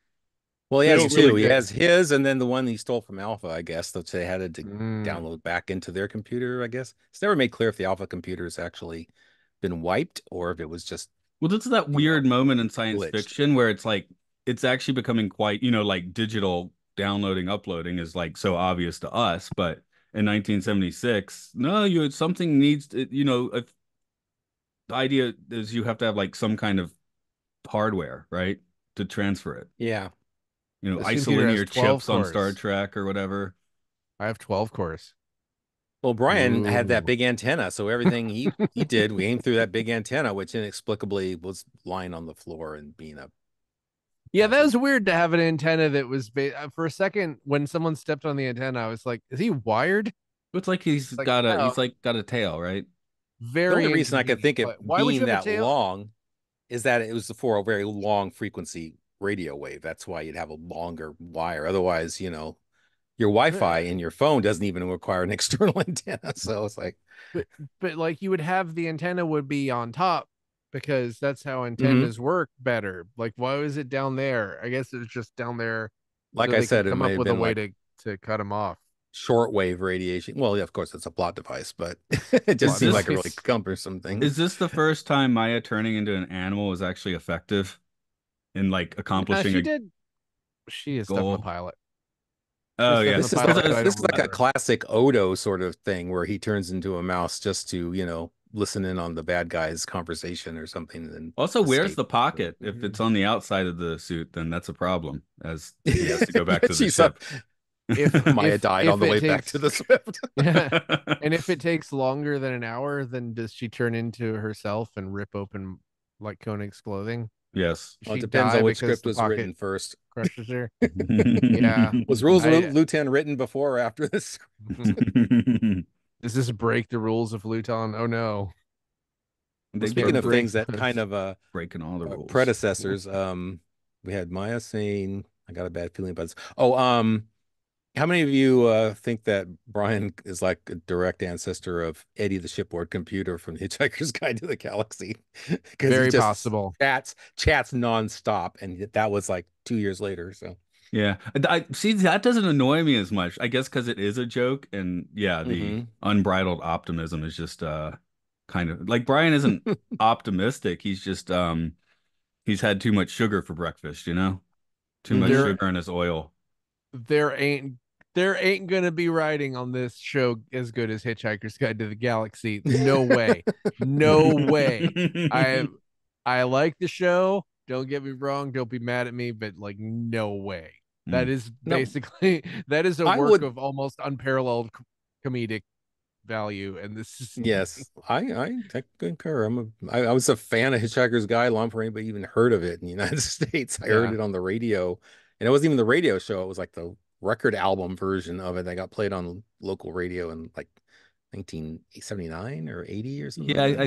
Well, he They has don't really two. He care. has his, and then the one he stole from Alpha, I guess, that they had to Mm. download back into their computer, I guess. It's never made clear if the Alpha computer's actually been wiped or if it was just, Well, this is that you know, weird moment in science glitched. fiction where it's like it's actually becoming quite, like digital downloading, uploading is like so obvious to us, but in 1976, no, something needs to, if the idea is you have to have like some kind of hardware, right, to transfer it. Yeah. This computer has Isolinear 12 chips on Star cores. Trek or whatever. I have 12 cores. Well, Brian had that Ooh. big antenna, so everything he did, we aimed through that big antenna, which inexplicably was lying on the floor and being a Yeah, that hazard. was weird to have an antenna that was for a second when someone stepped on the antenna, I was like, is he wired? It's like he's Like, got a no, he's like got a tail, right? The only very reason I could inconvenient. think it But why would you being have a that tail? long is that it was for a very long frequency radio wave. That's why you'd have a longer wire. Otherwise, your Wi-Fi Uh, in your phone doesn't even require an external antenna. So it's like, but like you would have the antenna would be on top because that's how mhm. antennas work better. Like, why was it down there? I guess it was just down there Like so I they could said, it come may up have with a been way like to cut them off. shortwave radiation. Well, yeah, of course, it's a plot device, but it just Is Plot seemed this like a really device. cumbersome thing. is this the first time Maya turning into an animal was actually effective in like Nah, accomplishing she a did. She is stuff in the goal? pilot. She has Oh stuff in yeah, the This is because pilot, like I but was I this don't is like a remember. classic Odo sort of thing where he turns into a mouse just to, listen in on the bad guy's conversation or something and then also where's escape. the pocket? If it's Mhm. on the outside of the suit, then that's a problem as he has to go back Yeah, to the she's ship. up. If Maya died on if the it way back to takes the Swift. yeah, and if it takes longer than an hour, then does she turn into herself and rip open like Koenig's clothing? Yes. Well, it She depends on die which because script the was written pocket first. crushes her. Yeah, Was Rules of I Lutan written before or after this? does this break the rules of Luton? Oh no, They let's Speaking start of break things breaking that kind those. of breaking all the rules. predecessors, we had Maya saying, I got a bad feeling about this. Oh, how many of you think that Brian is like a direct ancestor of Eddie the shipboard computer from Hitchhiker's Guide to the Galaxy? Because he Very just possible. chats nonstop, and that was like 2 years later. So, Yeah, I see that doesn't annoy me as much. I guess because it is a joke, and yeah, the hmm unbridled optimism is just kind of like Brian isn't optimistic. He's just he's had too much sugar for breakfast, too much hmm There sugar in his oil. there ain't there ain't gonna be writing on this show as good as Hitchhiker's Guide to the Galaxy. No way. No way. I I like the show. Don't get me wrong. Don't be mad at me, but like no way. That Mm. is No, basically that is a I work would. of almost unparalleled comedic value, and this is Yes, I concur. I was a fan of Hitchhiker's Guide long before anybody even heard of it in the United States. I heard yeah. it on the radio, and it wasn't even the radio show. It was like the record album version of it that got played on local radio in like 1979 or 80 or something Yeah, like that.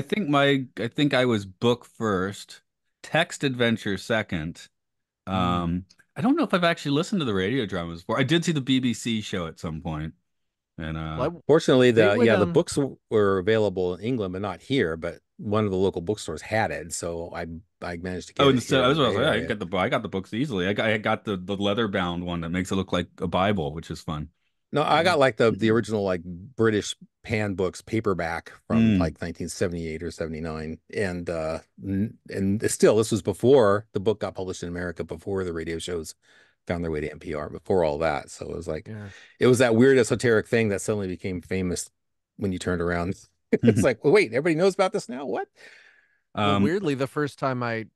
I think I was book first, text adventure second. Mm. I don't know if I've actually listened to the radio dramas before. I did see the BBC show at some point, and Well, Fortunately, they the would yeah, the books were available in England, but not here. But one of the local bookstores had it, so I managed to oh, get and it so here I in the was Bay like, I Area. got I got the books easily. I got the leather bound one that makes it look like a Bible, which is fun. No, I got like the original like British pan books paperback from Mm. like 1978 or 79. And still this was before the book got published in America, before the radio shows found their way to NPR, before all that. So it was like yeah. it was that weird esoteric thing that suddenly became famous when you turned around. It's like, well, wait, everybody knows about this now? What? Well, Um, weirdly, the first time I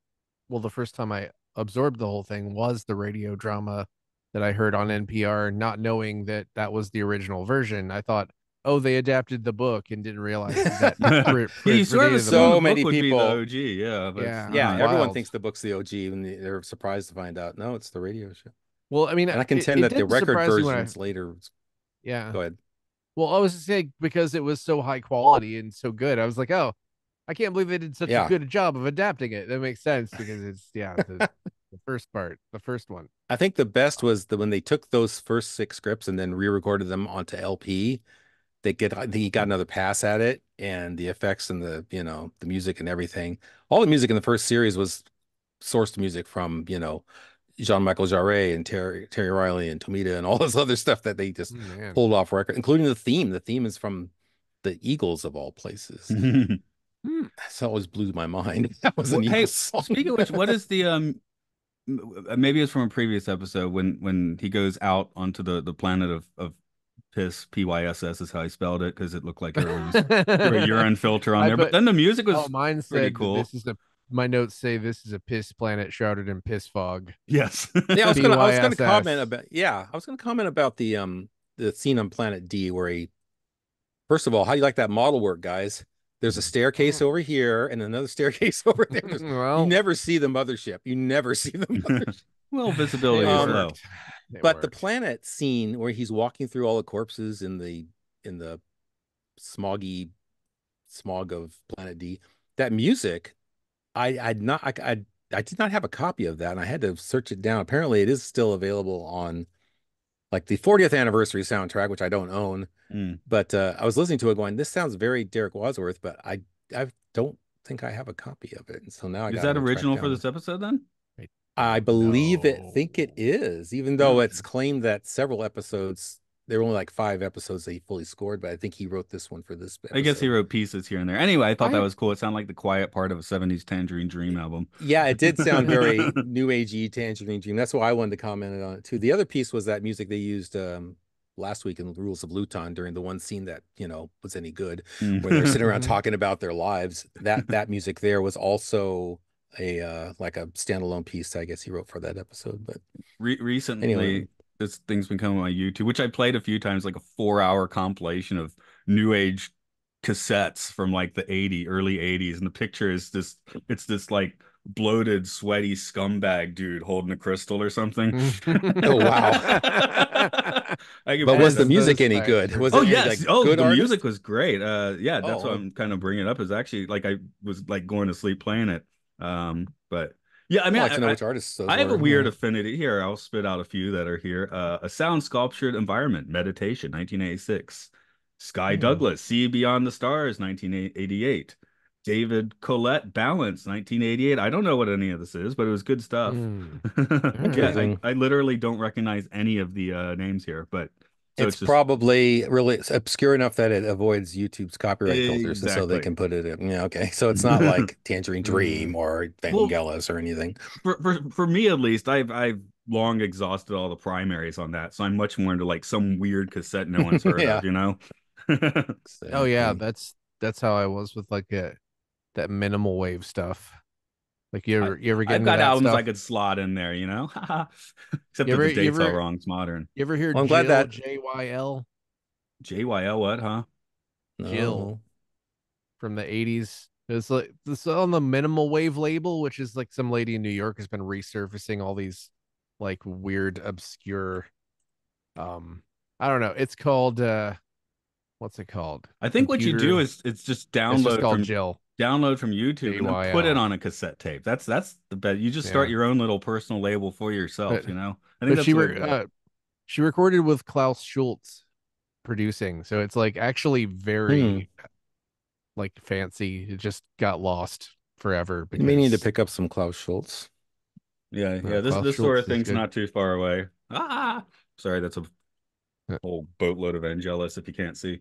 absorbed the whole thing was the radio drama that I heard on NPR, not knowing that that was the original version. I thought, oh, they adapted the book and didn't realize that yeah, you sort of predated the assume the book. So book many would be the people. OG, yeah, but it's Yeah, Yeah, not. everyone wild. thinks the book's the OG, and they're surprised to find out. No, it's the radio show. Well, I mean, And I contend it that the didn't record surprise me when I, versions later. yeah. Go ahead. Well, I was just saying because it was so high quality and so good. I was like, oh, I can't believe they did such a Yeah, good job of adapting it. That makes sense because it's yeah, the first part, the first one. I think the best was when they took those first six scripts and then re-recorded them onto LP. I think he got another pass at it, and the effects and the music and everything. All the music in the first series was sourced music from, Jean-Michel Jarre and Terry Riley and Tomita and all this other stuff that they just Man. pulled off record, including the theme. The theme is from the Eagles of all places. Hmm. That always blew my mind. That was Well, an hey, Eagles song. speaking of which, what is the maybe it's from a previous episode when he goes out onto the planet of piss, PYSS is how I spelled it because it looked like there was a urine filter on I there. But put then the music oh, was mine pretty said that cool. this is a my notes say this is a piss planet shrouded in piss fog. Yes. Yeah, I was gonna comment PYSS. about the scene on Planet D where he first of all, how do you like that model work, guys? There's a staircase over here and another staircase over there. You Well, never see the mothership. You never see the mothership. Well, visibility it is Um, low. worked. It but the worked. planet scene where he's walking through all the corpses in the smoggy smog of Planet D, that music, I'd not I did not have a copy of that, and I had to search it down. Apparently, it is still available on like the 40th anniversary soundtrack, which I don't own. Mm. But I was listening to it going, this sounds very Derek Wadsworth, but I don't think I have a copy of it. And so now I Is got to that go track original for down. this episode then? I I don't think it know. is, even though Okay. it's claimed that several episodes, there were only like five episodes that he fully scored, but I think he wrote this one for this I guess he episode. wrote pieces here and there. Anyway, I thought that I was cool. It sounded like the quiet part of a 70s Tangerine Dream album. Yeah, it did sound very new agey Tangerine Dream. That's why I wanted to comment on it too. The other piece was that music they used last week in the Rules of Luton during the one scene that, was any good, where they're sitting around Mhm. talking about their lives. That music there was also a like a standalone piece, I guess he wrote for that episode. But anyway, Recently, this thing's been coming on my YouTube, which I played a few times, like a 4 hour compilation of new age cassettes from like the early 80s. And the picture is it's this like bloated, sweaty scumbag dude holding a crystal or something. oh wow. I can But play was As the that. music any suspect. good? Was Oh it any yes. like Oh, good the music artist? was great. Yeah, that's why Oh, I'm kind of bringing it up. Is actually like I was like going to sleep playing it. But yeah, I I'd mean, like to know which artists those I have a were. weird Yeah. affinity here. I'll spit out a few that are here. A sound sculptured environment, meditation, 1986. Sky Hmm. Douglas, See Beyond the Stars, 1988. David Collette, Balance, 1988. I don't know what any of this is, but it was good stuff. Hmm. All Yeah, right. Interesting. I literally don't recognize any of the names here, but so It's it's just probably really obscure enough that it avoids YouTube's copyright filters, and so they exactly. can put it in. Yeah, okay. So it's not like Tangerine Dream Hmm. or Well, Vangelis or anything. for me at least, I've long exhausted all the primaries on that, so I'm much more into like some weird cassette no one's heard Yeah, of, you know? Oh yeah, exactly. that's how I was with like that minimal wave stuff. Like I you ever get I've into got that albums I stuff? could slot in there, you know? Except You that ever the you date's all ever wrong. It's modern. you ever hear Well, I'm glad that. JYL JYL what, huh? Jill No. from the 80s? It's like this on the minimal wave label, which is like some lady in New York has been resurfacing all these like weird obscure um I don't know. It's called what's it called? I think what you do Computer. is it's just It's just called Jill. download from YouTube and then put it JYL. on a cassette tape. That's the bet. You just start Yeah. your own little personal label for yourself, But you know? I think but that's the way to do it. she recorded with Klaus Schultze producing. So it's like actually Hmm. very like fancy. It just got lost forever You may need to because pick up some Klaus Schultz. Yeah, yeah. This Klaus this sort Schultze of is thing's good. not too far away. Ah, sorry, that's a Uh, whole boatload of Vangelis if you can't see.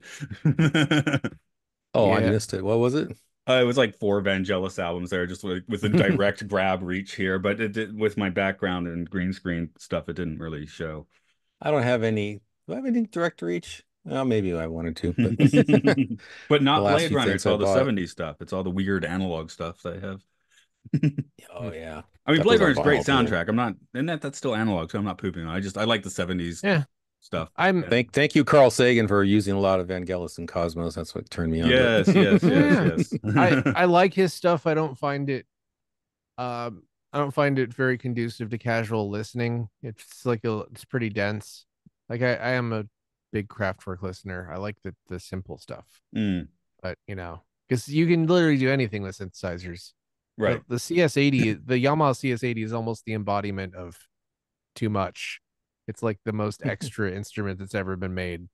Oh, I Yeah. missed it. What was it? It was like four Vangelis albums there, just like with a direct grab reach here, but it did with my background and green screen stuff, it didn't really show. I don't have any. Do I have any direct reach? Well, maybe I wanted to, but But the not last Blade few Runner. things It's I all the bought. 70s stuff. It's all the weird analog stuff they have. Oh yeah, I mean, got Blade those on Runner's a great vinyl too. soundtrack. I'm not, and that's still analog, so I'm not pooping on it. I like the 70s Yeah. stuff. I'm Yeah. Thank you, Carl Sagan, for using a lot of Vangelis and Cosmos. That's what turned me on to Yes, yes, yes, yeah. yes. I like his stuff. I don't find it very conducive to casual listening. It's pretty dense. Like I am a big Kraftwerk listener. I like the simple stuff. Mm, But because you can literally do anything with synthesizers. The right. the CS80, the Yamaha CS80 is almost the embodiment of too much. It's like the most extra instrument that's ever been made.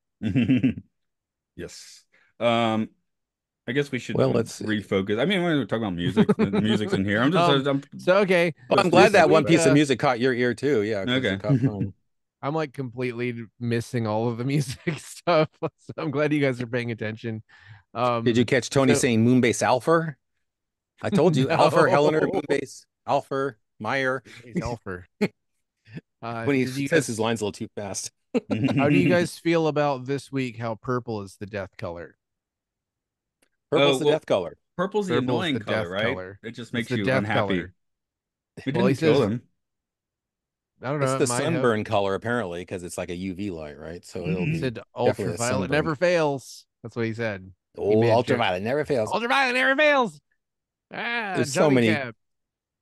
Yes. Um, I guess we should well, let's see. refocus. I mean, we're talking about music. The music's in here. I'm just, I'm, So okay, Well, I'm let's glad this that refocus one week, back. piece of music caught your ear too. Yeah, because it Okay. caught mine. I'm like completely missing all of the music stuff. So I'm glad you guys are paying attention. Did you catch Tony So saying Moonbase Alpha? I told you, Alpha, Helena, no, Moonbase, Alpha, Meyer. he's Elfer. When he Did you says his guys? lines a little too fast. How do you guys feel about this week? How purple is the death color? Purple's Oh, the well, death color. purple's the Purple's annoying the color, death right? color. It just It's makes the you death unhappy. color. It Well, he didn't kill says him. I don't It's know. It the might have. sunburn color apparently because it's like a UV light, right? So it'll He be said definitely a ultraviolet sunburn. never fails. That's what he said. He Oh, made a joke. ultraviolet never fails. Ultraviolet never fails. There's Johnny Cab.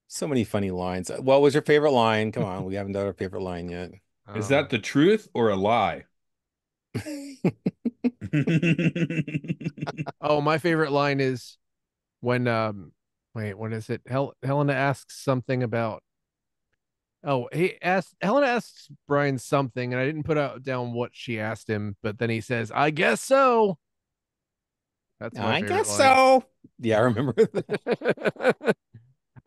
so many funny lines. What was your favorite line? Come on, we haven't done our favorite line yet. Is that the truth or a lie? Oh, my favorite line is when wait, what is it? Helena asks something about Helena asks Brian something, and I didn't put out down what she asked him, but then he says, I guess so. That's my I favorite guess line. so. Yeah, I remember that.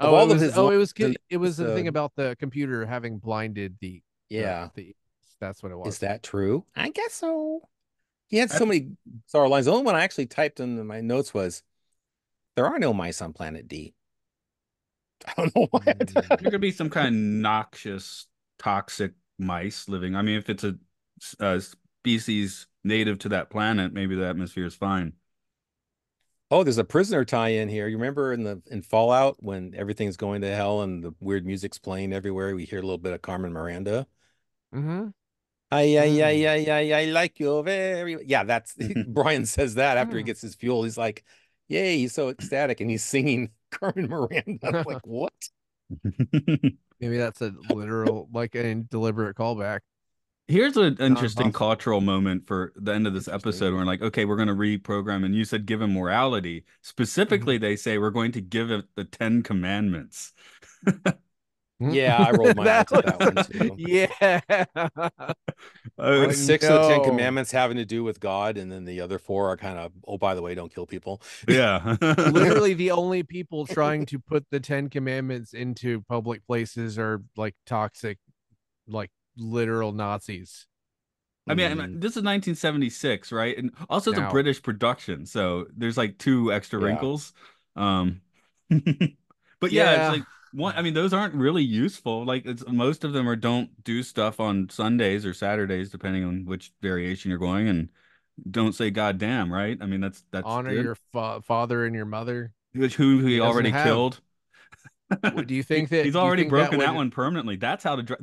Of Oh, it all of was his lines in it the was the thing episode, about the computer having blinded yeah. the that's what it Is was. that true? I guess so. He had I- so many bizarre lines. The only one I actually typed in my notes was, "There are no mice on Planet D." I don't know why. there could be some kind of noxious, toxic mice living. I mean, if it's a species native to that planet, maybe the atmosphere is fine. Oh, there's a prisoner tie-in here. You remember in Fallout when everything's going to hell and the weird music's playing everywhere? We hear a little bit of Carmen Miranda. Mm-hmm. I like you very. Yeah, that's Brian says that after he gets his fuel. He's like, "Yay!" He's so ecstatic, and he's singing Carmen Miranda. I'm like, what? Maybe that's a literal, like a deliberate callback. Here's an Not interesting impossible. cultural moment for the end of this Interesting. episode. Where we're like, okay, we're going to reprogram, and you said give him morality. Specifically, they say we're going to give it the Ten Commandments. Yeah, I rolled my That eyes at that one was, too. yeah. With Like, six of the Ten no. Commandments having to do with God, and then the other four are kind of, oh, by the way, don't kill people. Yeah. Literally, the only people trying to put the Ten Commandments into public places are like toxic, like literal Nazis. I mean, Mm, this is 1976, right? And also it's a Now, British production, so there's like two extra yeah. wrinkles. Um, but yeah, it's yeah, like one. I mean, those aren't really useful. Like, it's most of them are don't do stuff on Sundays or Saturdays, depending on which variation you're going, and don't say goddamn, right? I mean, that's honor it. your father and your mother. Which who He he doesn't already have. killed. Do you He, think that? he's Do you already think that broken that would? one permanently. That's how to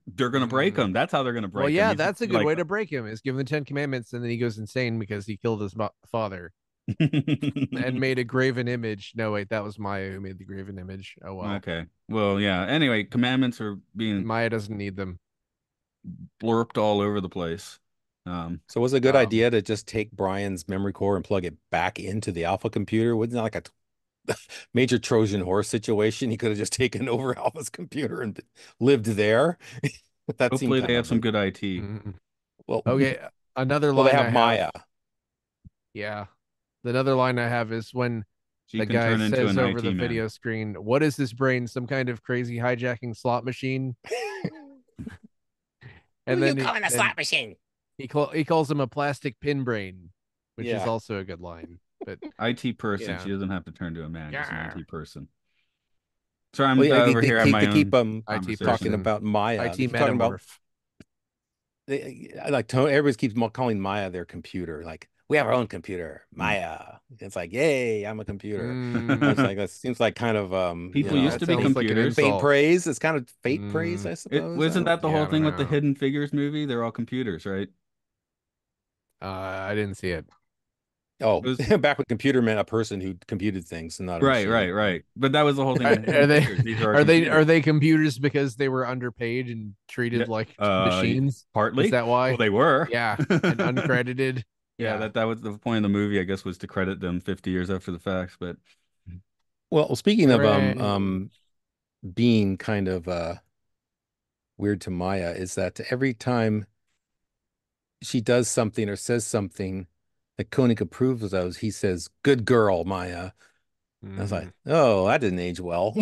they're gonna break him. Mm, That's how they're gonna well, break him. yeah, He's that's a good like way to break him. Is give him the Ten Commandments, and then he goes insane because he killed his father and made a graven image. No, wait, that was Maya who made the graven image. Oh well, Okay. Well, yeah. Anyway, commandments are being Maya doesn't need them. blurped all over the place. Um, So was it a good Um, idea to just take Brian's memory core and plug it back into the Alpha computer? Wasn't that like a major Trojan horse situation? He could have just taken over Alpha's computer and lived there. That seemed hopefully they kind have of some good IT. mm, well, okay, another well, they line I have have. Maya. Yeah, another line I have is when She the can guy turn into says an over the IT man. video screen, "What is this brain? Some kind of crazy hijacking slot machine?" Who And you then calling a slot machine? he calls him a plastic pin brain, which is Yeah. also a good line. But IT you person. She know, doesn't have to turn to a man, just an yeah, IT person. Sorry, Well, I'm yeah, over here at they my keep own them IT talking conversation. person, about Maya. They IT keep talking about metamorph. like Tony, everybody keeps calling Maya their computer. Like, we have our own computer, Mm. Maya. It's like, yay, I'm a computer. I was Mm, like, that seems like kind of People used that to be sounds like an computers. fate insult. praise. It's kind of fate praise, Mm, I It suppose. I wasn't don't. that the yeah, whole I don't thing with the know. Hidden Figures movie? They're all computers, right? I didn't see it. Oh, It was back when computer meant a person who computed things and not a right, machine. right, right. But that was the whole thing Are, with are Hidden they Figures. These are our are computers. they computers because they were underpaid and Yeah. treated like Uh, machines? Is Partly. that Well, why? they were. Yeah, and uncredited. Yeah, Yeah. that was the point of the movie, I guess, was to credit them 50 years after the facts. But Well, speaking of Hooray. being kind of weird to Maya, is that every time she does something or says something that Koenig approves of, he says, "Good girl, Maya." I was like, Mhm. "Oh, that didn't age well."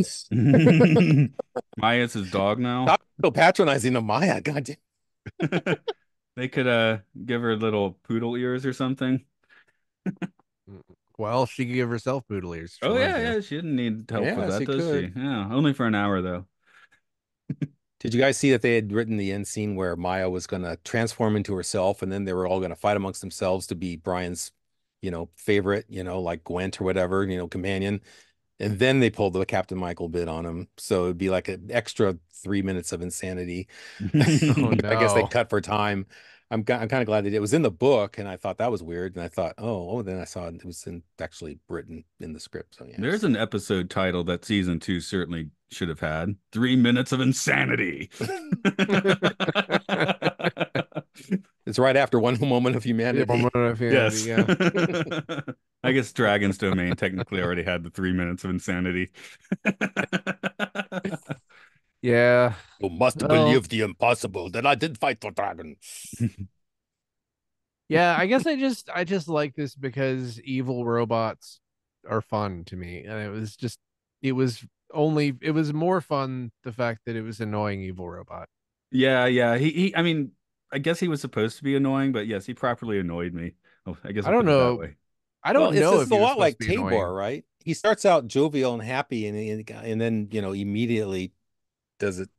Maya's his dog now. Stop so patronizing to Maya. God damn. They could give her little poodle ears or something. Well, she could give herself poodle ears if she Oh wanted yeah, to. yeah, she didn't need help with Yeah, that, she does she? could. Yeah, only for an hour though. Did you guys see that they had written the end scene where Maya was going to transform into herself, and then they were all going to fight amongst themselves to be Brian's, favorite, like Gwent or whatever, companion. And then they pulled the Captain Michael bit on him. So it'd be like an extra 3 minutes of insanity. Oh I guess they no. cut for time. I'm kind of glad they did. It was in the book, and I thought that was weird. And I thought, oh, then I saw it was actually written in the script. So yeah, There's an episode title that season two certainly should have had. 3 minutes of insanity. it's right after One Moment of Yeah, Humanity. moment of humanity, Yes. yeah. I guess Dragon's Domain technically already had the 3 minutes of insanity. Yeah. You must Well, believe the impossible that I did fight the dragon. yeah, I guess I just like this because evil robots are fun to me. And it was more fun the fact that it was annoying evil robot. Yeah, yeah. I mean, I guess he was supposed to be annoying, but yes, he properly annoyed me. Oh, I guess I I'll don't put it that know. way. I Well, don't it's know this if is a he was lot supposed like to be Tabor, annoying. right? He starts out jovial and happy, and then immediately does it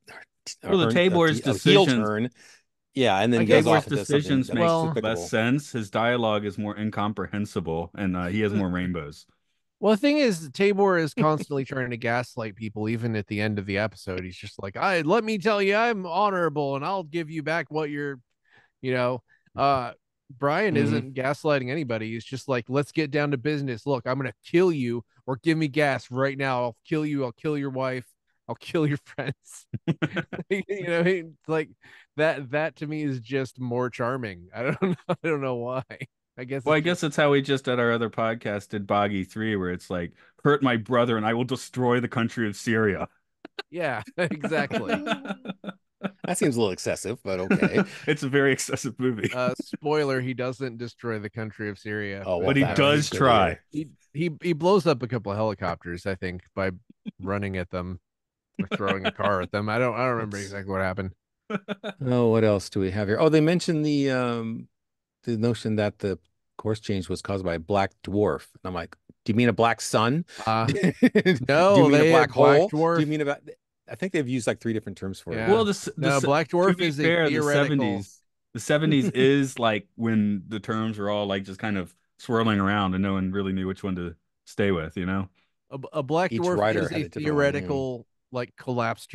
Well, the Tabor's a heel decisions turn, yeah, and I then goes guess Tabor's off and does something decisions that's make well, less despicable. sense. His dialogue is more incomprehensible, and he has more rainbows. well, the thing is, Tabor is constantly trying to gaslight people. Even at the end of the episode, he's just like, "I let me tell you, I'm honorable, and I'll give you back what you're." You know, uh, Brian Hmm. isn't gaslighting anybody. He's just like, "Let's get down to business. Look, I'm gonna kill you, or give me gas right now. I'll kill you. I'll kill your wife. I'll kill your friends." Like that. That to me is just more charming. I don't know. I don't know why. I guess Well, it's I just guess that's how we just at our other podcast did Boggy 3, where it's like, hurt my brother and I will destroy the country of Syria. yeah, exactly. That seems a little excessive, but okay. It's a very excessive movie, Spoiler: he doesn't destroy the country of Syria, Oh, but well, but he that's he does good to try. hear. he blows up a couple of helicopters, I think, by running at them or throwing a car at them. I don't remember Let's. exactly what happened. Oh, what else do we have here? Oh, they mentioned the notion that the course change was caused by a black dwarf. And I'm like, do you mean a black sun? Uh Do you no, mean a they black Black hole? Do Dwarf. you mean about? I think they've used like three different terms for it Well, Yeah. now. No, Black to Dwarf be is a fair, theoretical. the 70s is like when the terms were all like just kind of swirling around and no one really knew which one to stay with, you know? A Black Each Dwarf writer is had a a different one. Yeah. theoretical, like collapsed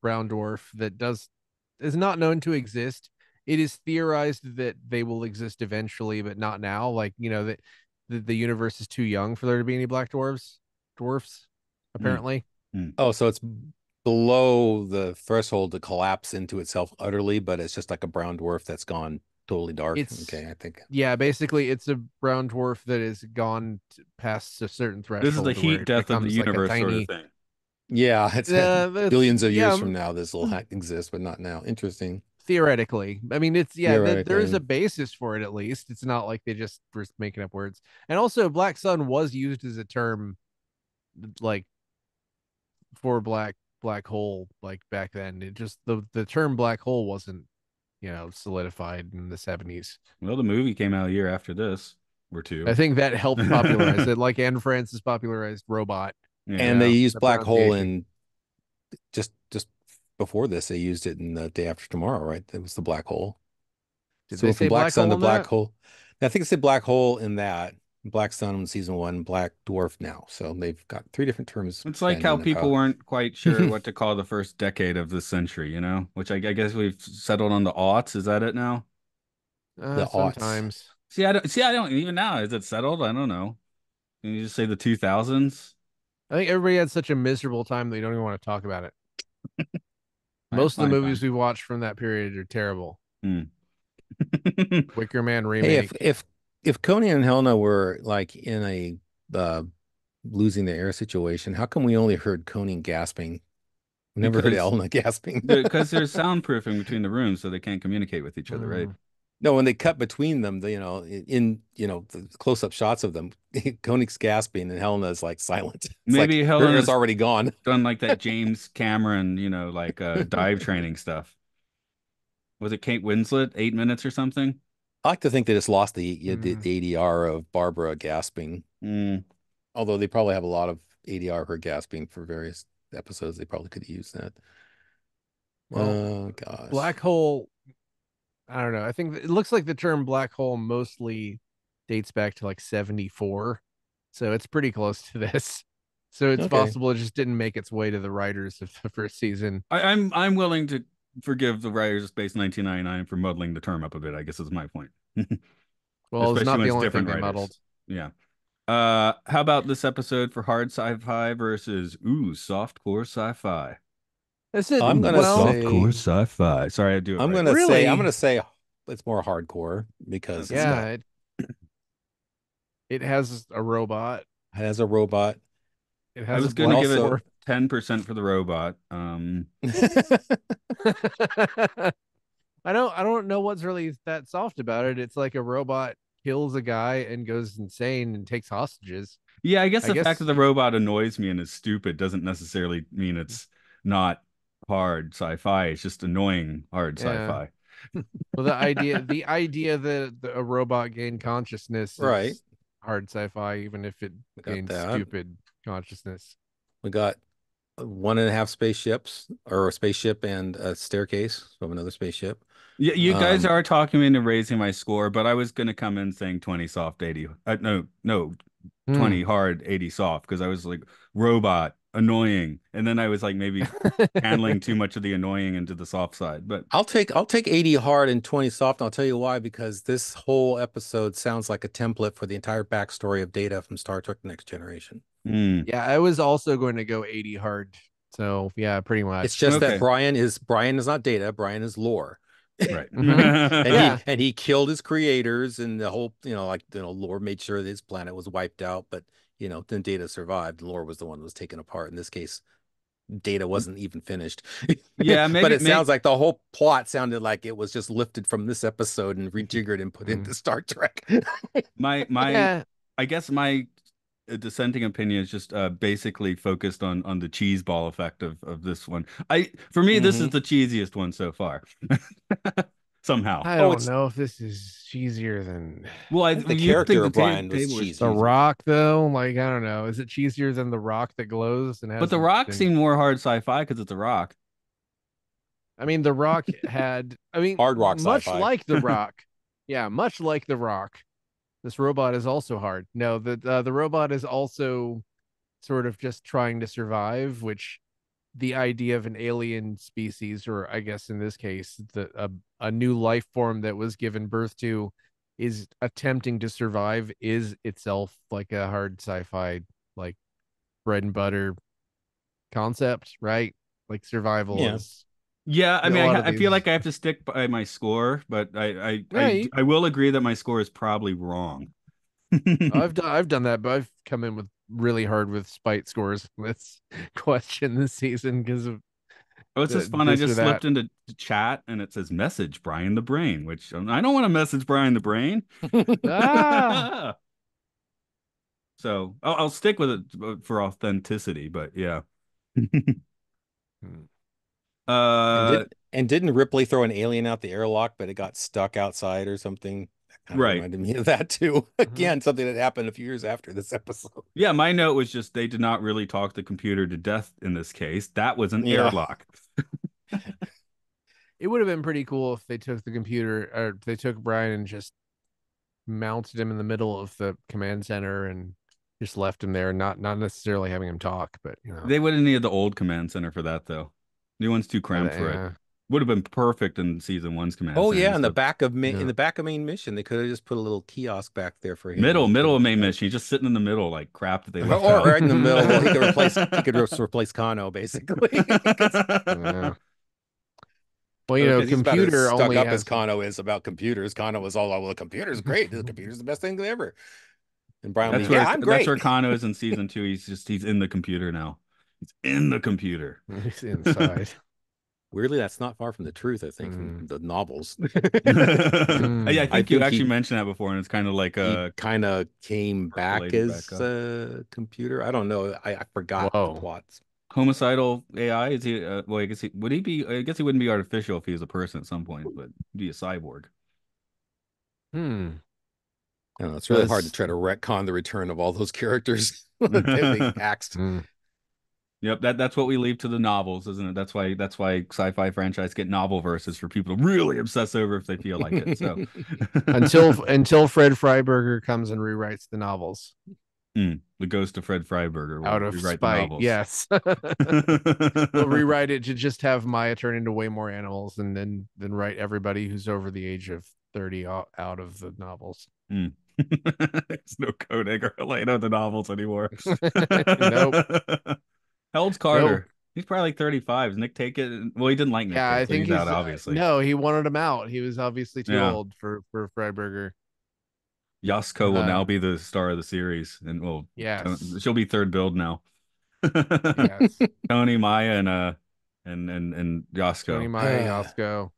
brown dwarf that does is not known to exist. It is theorized that they will exist eventually, but not now. Like, that the universe is too young for there to be any black dwarfs, Mm, apparently. mm. Oh, so it's below the threshold to collapse into itself utterly, but it's just like a brown dwarf that's gone totally dark. It's Okay, I think. Yeah, basically it's a brown dwarf that has gone past a certain This is the threshold to where heat it death of the becomes like a universe sort of tiny thing. Yeah, it's that's billions of years yeah, from now this will exist, but not now. Interesting. theoretically. I mean, it's yeah, there is a Theoretically. basis for it at least. It's not like they just were making up words. And also, Black Sun was used as a term like for black hole like back then. It just the term black hole wasn't solidified in the 70s. Well, the movie came out a year after this, or I two. think that helped popularize it, like Anne Francis popularized robot. Yeah. And they used The black hole pronunciation. in just before this, they used it in the Day After Tomorrow, right? It was the black hole. Did So they we're from say Black black Sun hole to in Black that? Hole. I think it's a Black Hole in that. Black Sun in season one, Black Dwarf now. So they've got three different terms It's like how banning of people how. weren't quite sure what to call the first decade of this century, which I guess we've settled on the aughts. Is that it now? The aughts. Sometimes. See, I don't even now. Is it settled? I don't know. Can you just say the 2000s? I think everybody had such a miserable time they don't even want to talk about it. That's Most of the fine, movies fine. we watched from that period are terrible. Hmm. Wicker Man Hey, remake. if Conan and Helena were like in a uh, losing the air situation, how come we only heard Conan gasping? We never heard Because Helena gasping. because there's soundproofing between the rooms, so they can't communicate with each other, right? Mm. No, when they cut between them, in the close-up shots of them, Konig's gasping and Helena's like silent. It's like Maybe her air's Helena's already gone. done like that James Cameron, like dive training stuff. Was it Kate Winslet, 8 minutes or something? I like to think they just lost the Mm. ADR of Barbara gasping. Mm. Although they probably have a lot of ADR of her gasping for various episodes. They probably could use that. Well, Oh gosh. black hole. I don't know. I think it looks like the term black hole mostly dates back to like 74. So it's pretty close to this. So it's Okay. possible it just didn't make its way to the writers of the first season. I'm willing to forgive the writers of Space 1999 for muddling the term up a bit, I guess is my point. Well, it's Especially not when the it's only thing different they writers. muddled. Yeah. How about this episode for hard sci-fi versus softcore sci-fi? That's it. I'm gonna Well, Softcore say sci-fi. Sorry, I do it I'm right. gonna say I'm really, gonna say it's more hardcore because it's Okay. got yeah, it has a robot. it has a robot. It I has a was gonna black give it Also, dwarf. 10% for the robot. I don't know what's really that soft about it. It's like a robot kills a guy and goes insane and takes hostages. Yeah, I guess I the fact that guess the robot annoys me and is stupid doesn't necessarily mean it's not hard sci-fi. It's just annoying hard yeah. sci-fi. Well, the idea that a robot gained consciousness right. is hard sci-fi, even if it We got gained that. stupid consciousness. We got one and a half spaceships, or a spaceship and a staircase of another spaceship. Yeah, you guys Um, are talking me into raising my score, but I was gonna come in saying 20 soft 80. No, 20 Hmm. hard 80 soft because I was like robot annoying, and then I was like maybe handling too much of the annoying into the soft side. But I'll take 80 hard and 20 soft. And I'll tell you why, because this whole episode sounds like a template for the entire backstory of Data from Star Trek: The Next Generation. mm, Yeah, I was also going to go 80 hard. So yeah, pretty It's much. just that okay, Brian is not Data, Brian is lore. right. Hmm. And he Yeah. and he killed his creators, and the whole, lore made sure that his planet was wiped out, but then Data survived. Lore was the one that was taken apart. In this case, Data wasn't even finished. Yeah, But maybe it make sounds like the whole plot sounded like it was just lifted from this episode and rejiggered and put Mm. into Star Trek. my Yeah. I guess my dissenting opinion is just basically focused on the cheese ball effect of this one. For me, this is Hmm. the cheesiest one so far. Somehow. I Oh, don't it's know if this is cheesier than Well, I think the you think character the of Brian was table is The cheesy. cheesy, Rock, though. Like, I don't know. Is it cheesier than The Rock that glows and but has The a Rock thing? seemed more hard sci-fi because it's a rock. I mean, The Rock had, I mean, Hard rock much sci-fi. like The Rock. Yeah, much like The Rock. This robot is also hard. No, the robot is also sort of just trying to survive, which the idea of an alien species, or I guess in this case, a new life form that was given birth to, is attempting to survive, is itself like a hard sci-fi, like bread and butter concept, right? Like survival Yeah. is Yeah, I a mean, lot of I feel these. like I have to stick by my score, but Yeah, you, I will agree that my score is probably wrong. I've done that, but I've come in with really hard with spite scores. Let's question this season because of Oh, it's just fun. I this or just that. slipped into chat and it says message Brian the Brain, which I don't want to message Brian the Brain. Ah. So I'll stick with it for authenticity, but yeah. Hmm. And Uh, didn't Ripley throw an alien out the airlock, but it got stuck outside or something? That kind of right. reminded me of that too. Mhm. Again, something that happened a few years after this episode. Yeah, my note was just they did not really talk the computer to death in this case. That was an Yeah. airlock. It would have been pretty cool if they took the computer, or if they took Brian and just mounted him in the middle of the command center and just left him there, not necessarily having him talk, but They would have needed the old command center for that though. New one's too cramped for it. yeah, Would have been perfect in season one's command Oh center yeah, in the instead. back of Yeah. in the back of main mission, they could have just put a little kiosk back there for him. Middle of main mission. He's just sitting in the middle, like crap that they left or out. right in the middle. Well, he could replace Kano basically. yeah. Well, Because he's about as computer stuck only up has as Kano is about computers. Kano was all, well, the computer's great. The computer's the best thing ever. And Brian will That's be, where yeah, I'm that's great. where Kano is in season 2. He's in the computer now. He's in the computer. he's inside. Weirdly, that's not far from the truth, I think, from the novels. Yeah, I think you think actually he- mentioned that before, and it's kind of like He kind of came back related as back up. a computer. I don't know. I forgot Whoa. the plots. homicidal AI. Is he? Well, I guess he would he be? I guess he wouldn't be artificial if he was a person at some point, but he'd be a cyborg. Hmm. I don't know. It's really hard to Does- try to retcon the return of all those characters that they axed. Hmm. Yep, that's what we leave to the novels, isn't it? That's why sci-fi franchise get novel verses for people to really obsess over if they feel like it. So until Fred Freiberger comes and rewrites the novels the ghost of Fred Freiberger will out of rewrite spite. the novels. Yes. They'll rewrite it to just have Maya turn into way more animals, and then write everybody who's over the age of 30 out of the novels. There's no Koenig or Elena in the novels anymore. Nope. How old's Carter? Nope. He's probably like 35. Is Nick take it? Well, he didn't like Nick. Yeah, Cage, I so think he's he's out, obviously. no, he wanted him out. He was obviously too Yeah. old for Freiberger. Yasko will now be the star of the series, and well, Yes. she'll be third build now. Yes. Tony, Maya, and Yasko. Tony Maya, Yasko.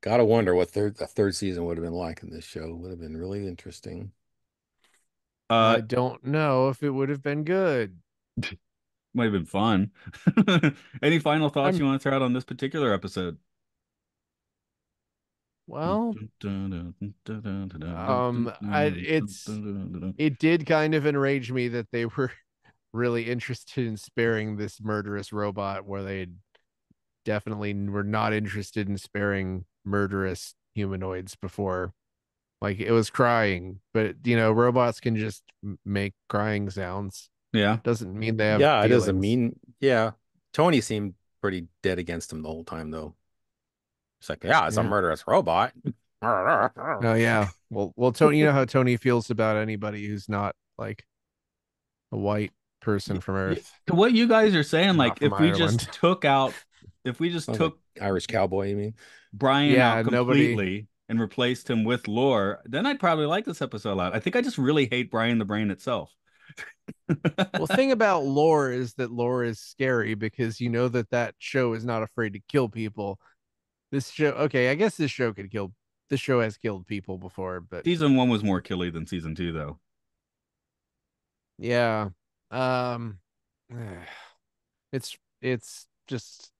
Gotta wonder what a third season would have been like in this show. Would have been really interesting. I don't know if it would have been good. Might have been fun. Any final thoughts you want to throw out on this particular episode? Well, it did kind of enrage me that they were really interested in sparing this murderous robot, where they definitely were not interested in sparing murderous humanoids before. Like, it was crying, but robots can just make crying sounds. Yeah. Doesn't mean they have Yeah, it doesn't feelings. mean, yeah. Tony seemed pretty dead against him the whole time, though. It's like, yeah, it's a Yeah. murderous robot. Oh yeah. Well, Tony, you know how Tony feels about anybody who's not like a white person from Earth. To what you guys are saying, Not like from if we Ireland. just took out, if we just Sounds took like Irish cowboy, you mean? Brian Yeah, out nobody- completely and replaced him with Lore, then I'd probably like this episode a lot. I think I just really hate Brian the Brain itself. Well, thing about Lore is that Lore is scary because you know that show is not afraid to kill people. This show, okay, I guess this show has killed people before, but Season 1 was more killy than season 2, though. yeah. It's just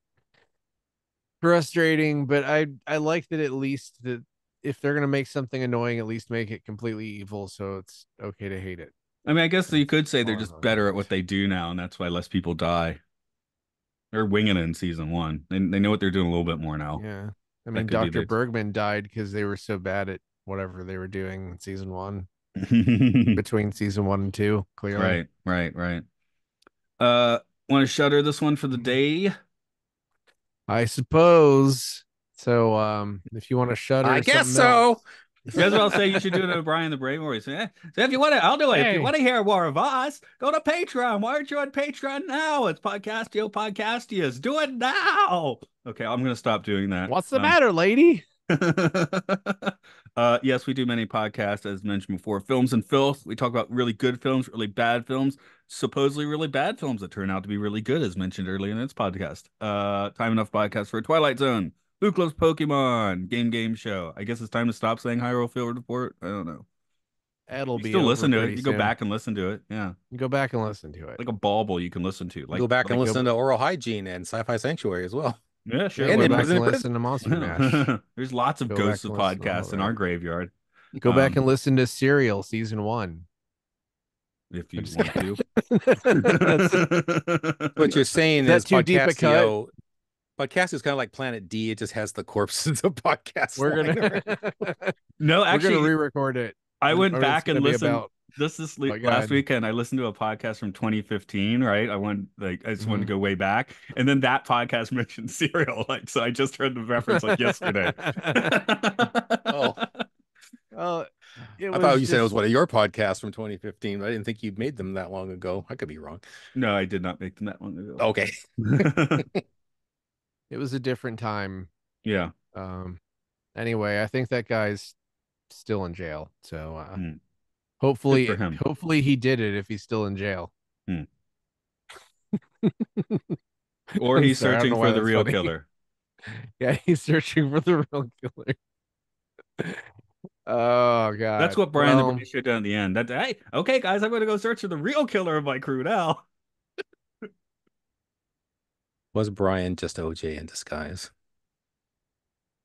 frustrating, but I like that at least that if they're gonna make something annoying, at least make it completely evil, so it's okay to hate it. I mean, I guess you could say they're Oh, just better at what they do now, and that's why less people die. They're winging it in season 1. They know what they're doing a little bit more now. Yeah. I That mean, could be Dr. the- Bergman died because they were so bad at whatever they were doing in season 1, between season 1 and 2, clearly. Right. Want to shutter this one for the day? I suppose. So, if you want to shutter, I guess something so. else- That's what I'll say. You should do it to Brian the Brave Warrior. So if you want to, I'll do it. If Hey. you want to hear more of us, go to Patreon. Why aren't you on Patreon now? It's Podcastias. Do it now. Okay, I'm gonna stop doing that. What's the matter, lady? Yes, we do many podcasts, as mentioned before. Films and Filth. We talk about really good films, really bad films, supposedly really bad films that turn out to be really good, as mentioned earlier in this podcast. Time Enough podcast for Twilight Zone. Luke loves Pokemon. Game show. I guess it's time to stop saying Hyrule Field Report. I don't know. It'll You be still over listen to it. pretty You go soon. back and listen to it. Yeah, Go back and listen to it. like a bauble you can listen to. Like Go back and like- listen to Oral Hygiene and Sci-Fi Sanctuary as well. Yeah, sure. And Go in back prison. and listen to Monster Mash. There's lots of Go ghosts back of and listen to all podcasts in that. our graveyard. Go back Um, and listen to Serial season 1. If you just want to. That's- What you're saying Is that is too deep a cut? Podcastio Podcast is kind of like Planet D. It just has the corpses of podcast We're liner. gonna No, we're gonna actually, re-record it. I went It's back and gonna be listened. about. My Last God. weekend. I listened to a podcast from 2015. Right, I just wanted to Mhm. go way back, and then that podcast mentioned cereal. Like, so I just heard the reference like yesterday. Oh, Oh, it I thought was you said it was just one of your podcasts from 2015, but I didn't think you'd made them that long ago. I could be wrong. No, I did not make them that long Okay. ago. it was a different time. Yeah. Um, anyway, I think that guy's still in jail. So Hmm. Good for hopefully, him. hopefully he did it if he's still in jail. Hmm. Or I'm he's sorry, I don't searching know for why the that's real funny. killer. Yeah, he's searching for the real killer. Oh That's God. what Brian the Well, Brain should have done at the end. That hey, okay, guys, I'm going to go search for the real killer of my crew now. Was Brian just OJ in disguise?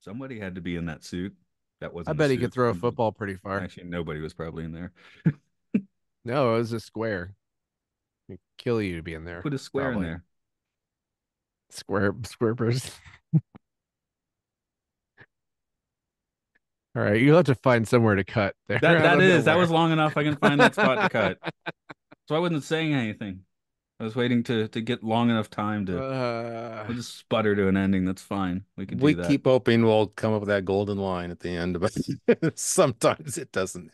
Somebody had to be in that suit. That I wasn't a bet he could suit. throw a football pretty far. Actually, nobody was probably in there. No, it was a square. It'd kill you to be in there. Put a square in Probably there. square person. All right, you'll have to find somewhere to cut there. That I that don't know is that was where. long enough. I can find that spot to cut. So I wasn't saying anything. I was waiting to get long enough time to. Uh, We'll just sputter to an ending. That's fine. We can We do that. keep hoping we'll come up with that golden line at the end, but sometimes it doesn't.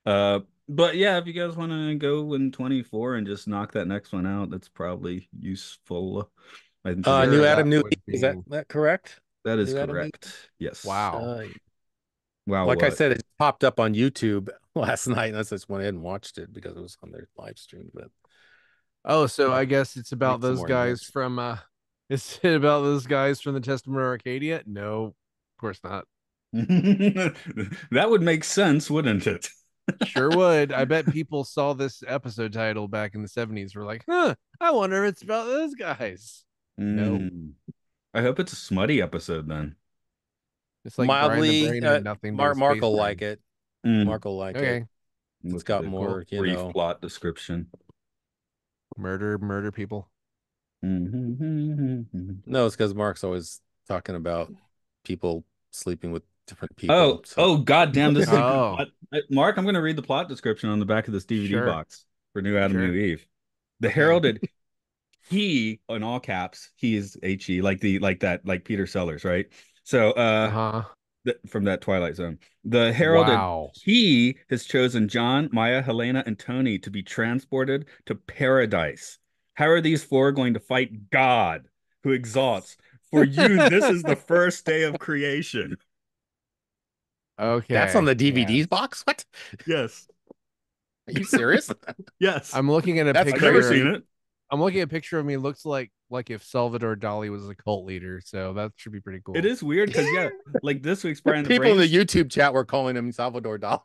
But yeah, if you guys want to go in 24 and just knock that next one out, that's probably useful. I think New sure, Adam, that New would Eve. Is be. that correct? that is New Adam, New correct. Yes. Wow. Wow, Like I what? said, it popped up on YouTube last night, and I just went ahead and watched it because it was on their live stream. But Oh, so I'll I guess it's about make some those more guys notes. from is it about those guys from the Testament of Arcadia? No, of course not. That would make sense, wouldn't it? Sure would. I bet people saw this episode title back in the 70s were like, huh, I wonder if it's about those guys. No. I hope it's a smutty episode then. It's like Brian the Mildly, Brain had nothing but a Mark space will brain. like it. Mm. Mark will like it. Okay. It's Look at got the more, brief plot description. Murder people. No, it's because Mark's always talking about people sleeping with different people. Oh, So oh, God damn! This is a good Oh, plot. Mark, I'm going to read the plot description on the back of this DVD sure. box for New Adam, New Sure. Eve. The Okay. heralded he in all caps. He is he like Peter Sellers, right? So, Uh-huh. from that Twilight Zone, the heralded Wow. he has chosen John, Maya, Helena, and Tony to be transported to paradise. How are these four going to fight God, who exalts? For you, this is the first day of creation. that's on Okay. the DVD Yes. box? What? Yes. Are you serious? Yes. I'm looking at a That's I've never picture. seen it. I'm looking at a picture of me. Looks like if Salvador Dali was a cult leader. So that should be pretty cool. It is weird because yeah, like this week's Brian the People in the Brains, YouTube chat were calling him Salvador Dali.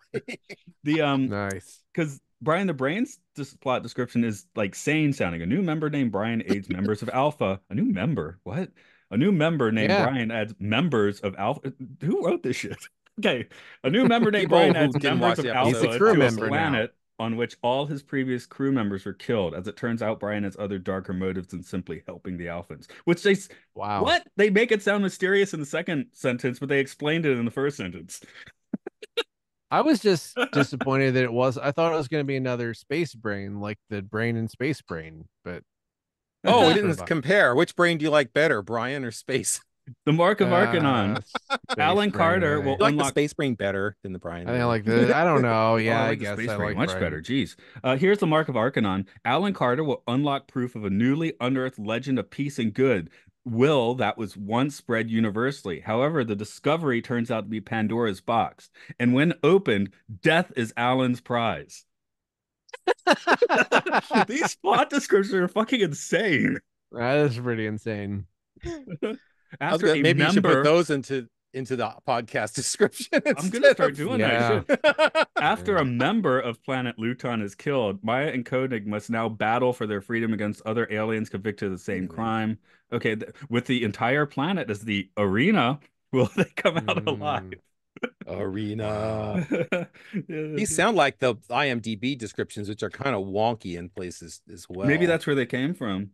the Nice. because Brian the Brains plot description is like sane sounding. A new member named Brian aids members of Alpha. A new member? What? A new member named Yeah. Brian adds members of Alpha. Who wrote this shit? Okay. A new member named People Brian who adds didn't members watch of the He's a Alpha episodes crew to a also. member now. planet on which all his previous crew members were killed. As it turns out, Brian has other darker motives than simply helping the Alphans. Which Wow. what? They make it sound mysterious in the second sentence, but they explained it in the first sentence. I was just disappointed that it was. I thought it was going to be another space brain, like the brain in Space Brain, but Oh, we Sure didn't compare. Which brain do you like better, Brian or space? The Mark of Arcanon. Space Alan Brain, Carter I will think. You like the unlock. space brain better than the Brian I think I brain? like the. I don't know. Oh, Yeah, I I like the guess Space I Brain like much Brian. better. Jeez. Here's the Mark of Arcanon. Alan Carter will unlock proof of a newly unearthed legend of peace and good will that was once spread universally. However, the discovery turns out to be Pandora's box, and when opened, death is Alan's prize. These plot descriptions are fucking insane. That is pretty insane. I was After gonna, a maybe you should put member, those into the podcast description I'm gonna instead start of. doing that Yeah. shit. After Yeah. a member of Planet Luton is killed, Maya and Koenig must now battle for their freedom against other aliens convicted of the same crime. Okay, with the entire planet as the arena, will they come out alive? Mm, Arena. wow. These sound like the IMDb descriptions, which are kind of wonky in places as Maybe well. that's where they came from.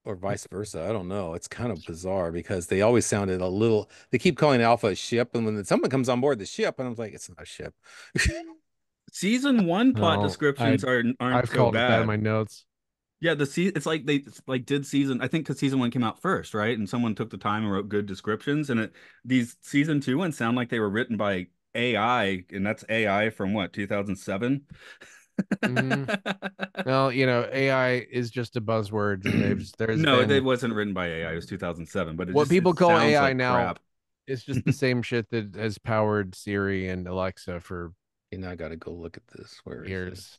or vice versa. I don't know. It's kind of bizarre because they always sounded a little. They keep calling Alpha a ship, and when someone comes on board the ship, and I'm like, it's not a ship. Season one plot No, descriptions aren't I've so called it that in bad. my notes. Yeah, it's like they like did season, I think because season one came out first, right? And someone took the time and wrote good descriptions, and these season two ones sound like they were written by AI, and that's AI from what, 2007? Hmm. Well, AI is just a buzzword, and there's No, it been wasn't written by AI. It was 2007, but what it people call sounds AI like now crap. is just the same shit that has powered Siri and Alexa for And I got to go look at this. Where is this? years.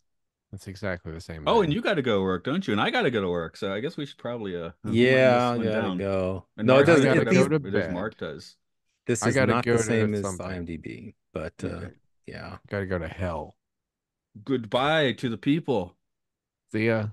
That's exactly the same Oh, and thing. you got to go to work, don't you? And I got to go to work, so I guess we should probably wind Yeah, this I one gotta down. go. And No, it Mark I does doesn't. gotta It, go these to whatever it is bed. Mark does. This I is gotta not the go same to as something. IMDb, but Okay. yeah. Gotta go to hell. Goodbye to the people. See ya.